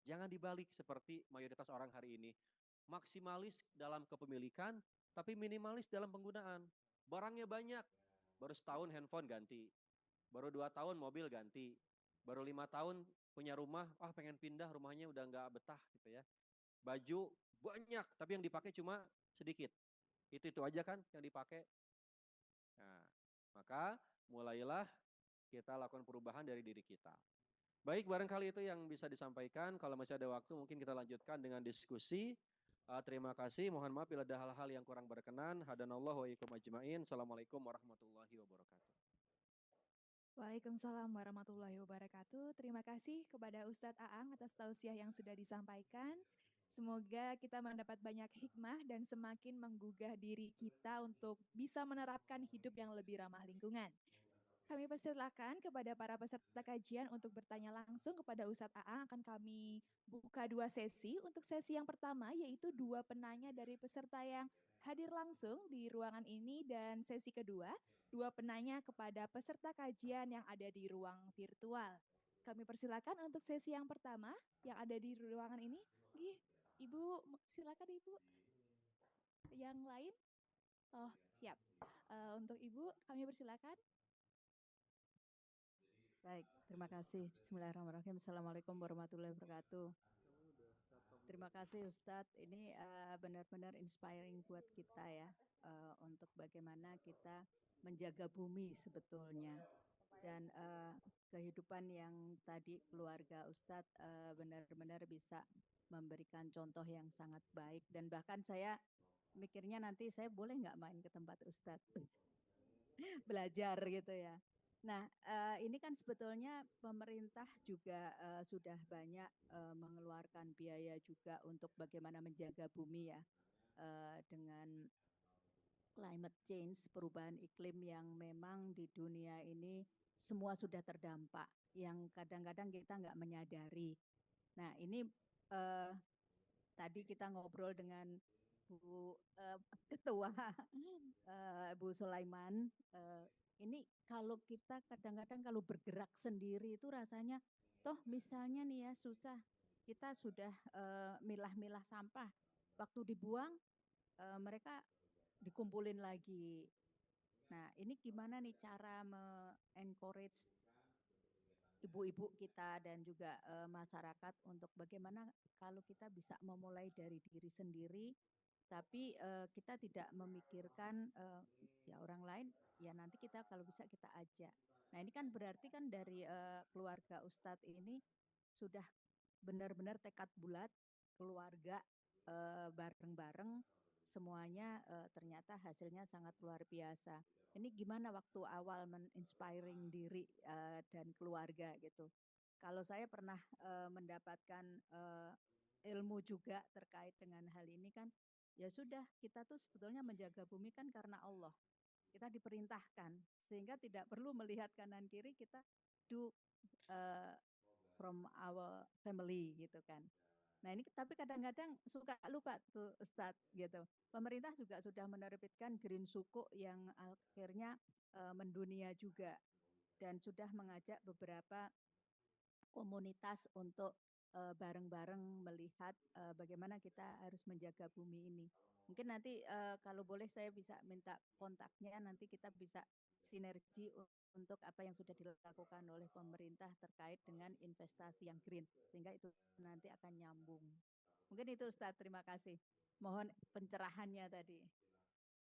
Jangan dibalik seperti mayoritas orang hari ini. Maksimalis dalam kepemilikan, tapi minimalis dalam penggunaan. Barangnya banyak, baru setahun handphone ganti. Baru 2 tahun mobil ganti. Baru 5 tahun punya rumah, pengen pindah rumahnya udah nggak betah gitu ya. Baju banyak, tapi yang dipakai cuma sedikit. Itu aja kan yang dipakai. Nah, maka mulailah kita lakukan perubahan dari diri kita. Baik, barangkali itu yang bisa disampaikan. Kalau masih ada waktu mungkin kita lanjutkan dengan diskusi. Terima kasih. Mohon maaf bila ada hal-hal yang kurang berkenan. Hadanallahu wa iyyakum ajmain. Assalamualaikum warahmatullahi wabarakatuh. Waalaikumsalam warahmatullahi wabarakatuh. Terima kasih kepada Ustadz Aang atas tausiah yang sudah disampaikan. Semoga kita mendapat banyak hikmah dan semakin menggugah diri kita untuk bisa menerapkan hidup yang lebih ramah lingkungan. Kami persilakan kepada para peserta kajian untuk bertanya langsung kepada Ustadz Aang. Akan kami buka 2 sesi. Untuk sesi yang pertama yaitu 2 penanya dari peserta yang hadir langsung di ruangan ini, dan sesi kedua 2 penanya kepada peserta kajian yang ada di ruang virtual. Kami persilakan untuk sesi yang pertama yang ada di ruangan ini. Ibu, silakan Ibu. Yang lain? Oh, siap. Untuk Ibu, kami persilakan. Baik, terima kasih. Bismillahirrahmanirrahim. Assalamualaikum warahmatullahi wabarakatuh. Terima kasih Ustadz. Ini benar-benar inspiring buat kita ya, untuk bagaimana kita menjaga bumi sebetulnya. Dan kehidupan yang tadi keluarga Ustadz benar-benar bisa memberikan contoh yang sangat baik. Dan bahkan saya mikirnya nanti saya boleh nggak main ke tempat Ustadz belajar gitu ya. Nah, ini kan sebetulnya pemerintah juga sudah banyak mengeluarkan biaya juga untuk bagaimana menjaga bumi ya, dengan climate change, perubahan iklim yang memang di dunia ini semua sudah terdampak, yang kadang-kadang kita nggak menyadari. Nah, ini tadi kita ngobrol dengan Bu Ketua Bu Sulaiman. Ini kalau kita kadang-kadang kalau bergerak sendiri itu rasanya, toh misalnya nih ya susah, kita sudah milah-milah sampah, waktu dibuang mereka dikumpulin lagi. Nah, ini gimana nih cara me-encourage ibu-ibu kita dan juga masyarakat untuk bagaimana kalau kita bisa memulai dari diri sendiri, tapi kita tidak memikirkan ya orang lain, ya nanti kita kalau bisa kita ajak. Nah, ini kan berarti kan dari keluarga Ustadz ini sudah benar-benar tekad bulat, keluarga bareng-bareng, semuanya ternyata hasilnya sangat luar biasa. Ini gimana waktu awal men-inspiring diri dan keluarga gitu. Kalau saya pernah mendapatkan ilmu juga terkait dengan hal ini kan, ya sudah, kita tuh sebetulnya menjaga bumi kan karena Allah. Kita diperintahkan, sehingga tidak perlu melihat kanan kiri, kita do from our family gitu kan. Nah, ini tapi kadang-kadang suka lupa tuh Ustadz gitu. Pemerintah juga sudah menerbitkan Green Sukuk yang akhirnya mendunia juga, dan sudah mengajak beberapa komunitas untuk bareng-bareng melihat bagaimana kita harus menjaga bumi ini. Mungkin nanti kalau boleh saya bisa minta kontaknya, nanti kita bisa sinergi untuk apa yang sudah dilakukan oleh pemerintah terkait dengan investasi yang green, sehingga itu nanti akan nyambung. Mungkin itu Ustadz, terima kasih. Mohon pencerahannya tadi.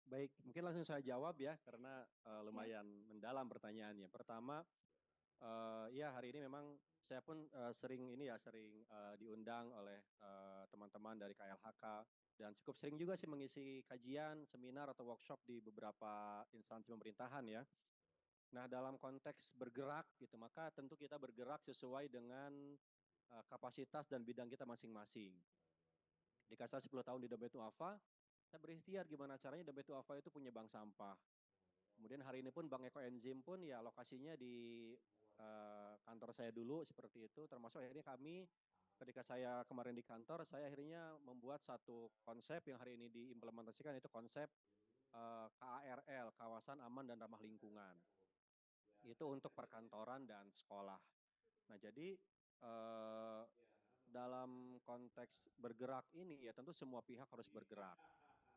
Baik, mungkin langsung saya jawab ya, karena lumayan mendalam pertanyaannya. Pertama, Ya hari ini memang saya pun sering diundang oleh teman-teman dari KLHK dan cukup sering juga sih mengisi kajian, seminar atau workshop di beberapa instansi pemerintahan ya. Nah dalam konteks bergerak gitu, maka tentu kita bergerak sesuai dengan kapasitas dan bidang kita masing-masing. Ketika saya 10 tahun di Dompet Duafa, saya berikhtiar gimana caranya Dompet Duafa itu punya bank sampah. Kemudian hari ini pun Bank Ekoenzim pun ya lokasinya di kantor saya dulu seperti itu, termasuk akhirnya kami ketika saya kemarin di kantor, saya akhirnya membuat satu konsep yang hari ini diimplementasikan, itu konsep KARL, Kawasan Aman dan Ramah Lingkungan. Itu untuk perkantoran dan sekolah. Nah jadi dalam konteks bergerak ini ya tentu semua pihak harus bergerak.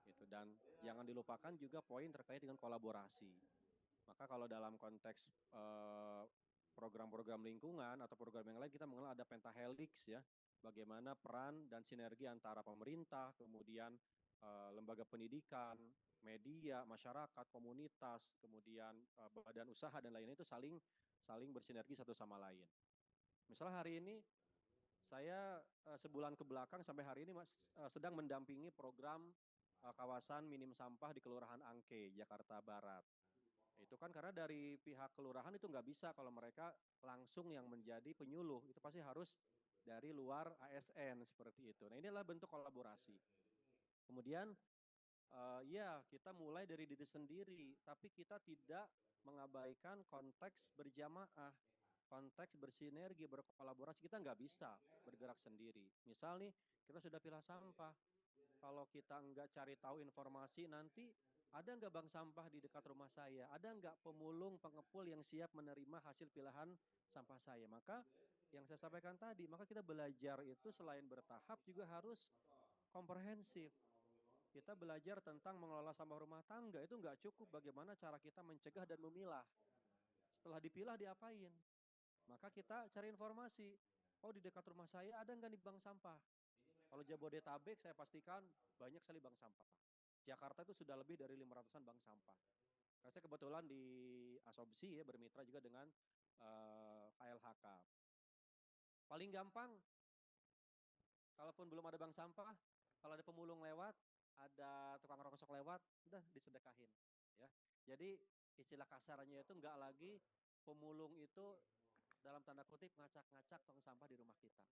Gitu. Dan jangan dilupakan juga poin terkait dengan kolaborasi. Maka kalau dalam konteks program-program lingkungan atau program yang lain kita mengenal ada pentahelix ya, bagaimana peran dan sinergi antara pemerintah, kemudian lembaga pendidikan, media, masyarakat, komunitas, kemudian badan usaha dan lainnya itu saling bersinergi satu sama lain. Misalnya hari ini saya sebulan ke belakang sampai hari ini sedang mendampingi program kawasan minim sampah di Kelurahan Angke, Jakarta Barat. Itu kan karena dari pihak kelurahan itu nggak bisa kalau mereka langsung yang menjadi penyuluh, itu pasti harus dari luar ASN seperti itu. Nah ini adalah bentuk kolaborasi. Kemudian ya kita mulai dari diri sendiri, tapi kita tidak mengabaikan konteks berjamaah, konteks bersinergi, berkolaborasi. Kita nggak bisa bergerak sendiri. Misal nih kita sudah pilah sampah, kalau kita nggak cari tahu informasi nanti ada nggak bank sampah di dekat rumah saya, ada nggak pemulung pengepul yang siap menerima hasil pilahan sampah saya. Maka yang saya sampaikan tadi, maka kita belajar itu selain bertahap juga harus komprehensif. Kita belajar tentang mengelola sampah rumah tangga, itu nggak cukup bagaimana cara kita mencegah dan memilah. Setelah dipilah diapain? Maka kita cari informasi, oh di dekat rumah saya ada nggak nih bank sampah? Kalau Jabodetabek saya pastikan banyak sekali bank sampah. Jakarta itu sudah lebih dari 500-an bank sampah. Karena saya kebetulan di Asopsi ya bermitra juga dengan KLHK. Paling gampang, kalaupun belum ada bank sampah, kalau ada pemulung lewat, ada tukang rongsok lewat, udah disedekahin. Ya, jadi istilah kasarnya itu nggak lagi pemulung itu dalam tanda kutip ngacak-ngacak tong sampah di rumah kita.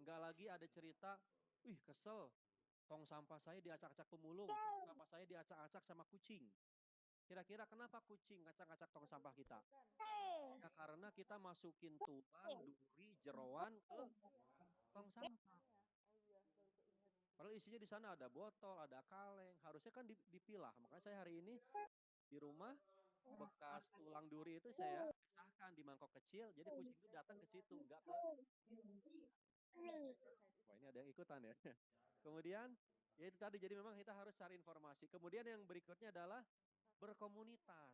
Nggak lagi ada cerita, wih kesel, tong sampah saya diacak-acak pemulung, tong sampah saya diacak-acak sama kucing. Kira-kira kenapa kucing ngacak-ngacak tong sampah kita? Ya karena kita masukin tulang, duri, jeroan ke tong sampah. Padahal isinya di sana ada botol, ada kaleng, harusnya kan dipilah. Makanya saya hari ini di rumah bekas tulang duri itu saya pisahkan di mangkok kecil, jadi kucing itu datang ke situ, enggak ke. Wah ini ada yang ikutan ya. Kemudian ya itu tadi, jadi memang kita harus cari informasi. Kemudian yang berikutnya adalah berkomunitas.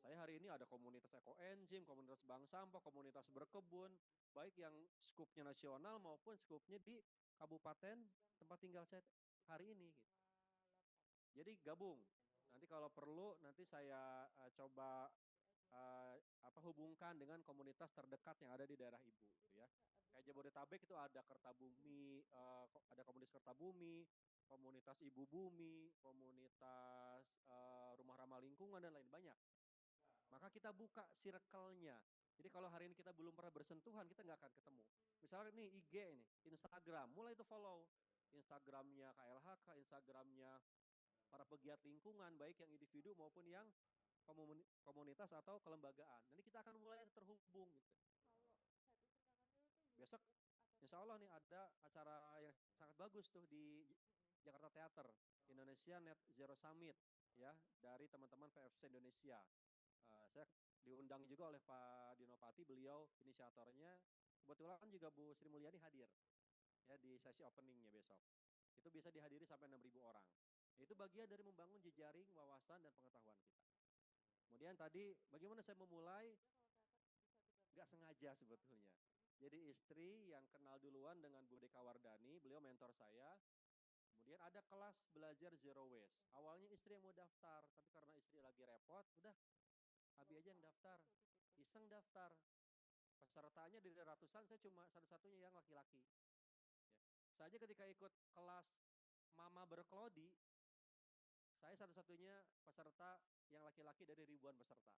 Saya hari ini ada komunitas ekoenzim, komunitas bank sampah, komunitas berkebun, baik yang skupnya nasional maupun skupnya di kabupaten tempat tinggal saya hari ini. Gitu. Jadi gabung. Nanti kalau perlu nanti saya coba hubungkan dengan komunitas terdekat yang ada di daerah Ibu. Gitu ya. Kayak Jabodetabek itu ada Kertabumi, ada komunitas Kertabumi, komunitas Ibu Bumi, komunitas Rumah Ramah Lingkungan dan lain banyak. Maka kita buka circle-nya. Jadi kalau hari ini kita belum pernah bersentuhan, kita nggak akan ketemu. Misalnya nih IG ini, Instagram, mulai itu follow. Instagramnya KLHK, Instagramnya para pegiat lingkungan, baik yang individu maupun yang komunitas atau kelembagaan. Nanti kita akan mulai terhubung. Gitu. Besok insya Allah nih ada acara yang sangat bagus tuh di Jakarta Theater, Indonesia Net Zero Summit ya, dari teman-teman PFC Indonesia. Saya diundang juga oleh Pak Dinopati, beliau inisiatornya. Kebetulan juga Bu Sri Mulyani hadir ya di sesi openingnya besok. Itu bisa dihadiri sampai 6.000 orang. Itu bagian dari membangun jejaring wawasan dan pengetahuan kita. Kemudian tadi bagaimana saya memulai, nggak sengaja sebetulnya. Jadi istri yang kenal duluan dengan Bu Deka Wardani, beliau mentor saya. Kemudian ada kelas belajar zero waste. Awalnya istri yang mau daftar, tapi karena istri lagi repot, udah Abi aja yang daftar. Iseng daftar. Pesertanya dari ratusan, saya cuma satu-satunya yang laki-laki. Ya. Saya aja ketika ikut kelas Mama Berkelodi, saya satu-satunya peserta yang laki-laki dari ribuan peserta.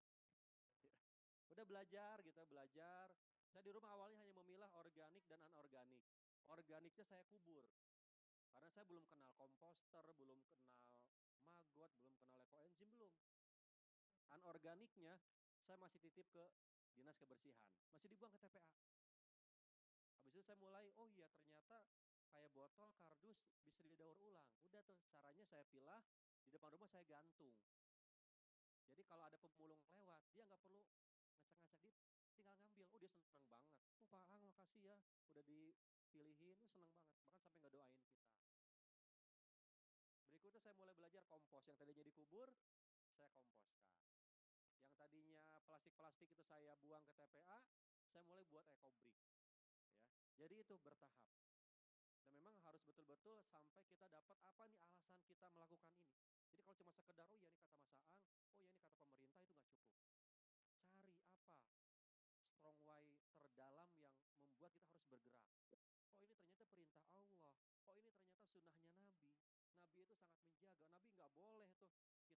Udah belajar gitu, belajar. Saya di rumah awalnya hanya memilah organik dan anorganik. Organiknya saya kubur. Karena saya belum kenal komposter, belum kenal maggot, belum kenal ekoenzim, belum. Anorganiknya saya masih titip ke dinas kebersihan. Masih dibuang ke TPA. Habis itu saya mulai, oh iya ternyata kayak botol, kardus bisa didaur ulang. Udah tuh caranya saya pilah, di depan rumah saya gantung. Jadi kalau ada pemulung lewat, dia nggak perlu ngacak-ngacak, dia tinggal ngambil. Oh dia senang banget. Oh Pak Ang makasih ya, udah dipilihin, senang banget. Bahkan sampai nggak doain kita. Berikutnya saya mulai belajar kompos. Yang tadinya dikubur, saya komposkan. Yang tadinya plastik-plastik itu saya buang ke TPA, saya mulai buat ekobrik. Ya. Jadi itu bertahap. Dan memang harus betul-betul sampai kita dapat apa nih alasan kita melakukan ini. Jadi kalau cuma sekedar, oh ya ini kata Mas Aang, oh ya ini kata pemerintah, itu nggak cukup. Cari apa strong why terdalam yang membuat kita harus bergerak. Oh ini ternyata perintah Allah. Oh ini ternyata sunnahnya Nabi. Nabi itu sangat menjaga. Nabi nggak boleh tuh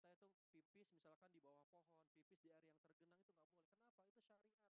kita itu pipis misalkan di bawah pohon, pipis di air yang tergenang itu nggak boleh. Kenapa? Itu syariat.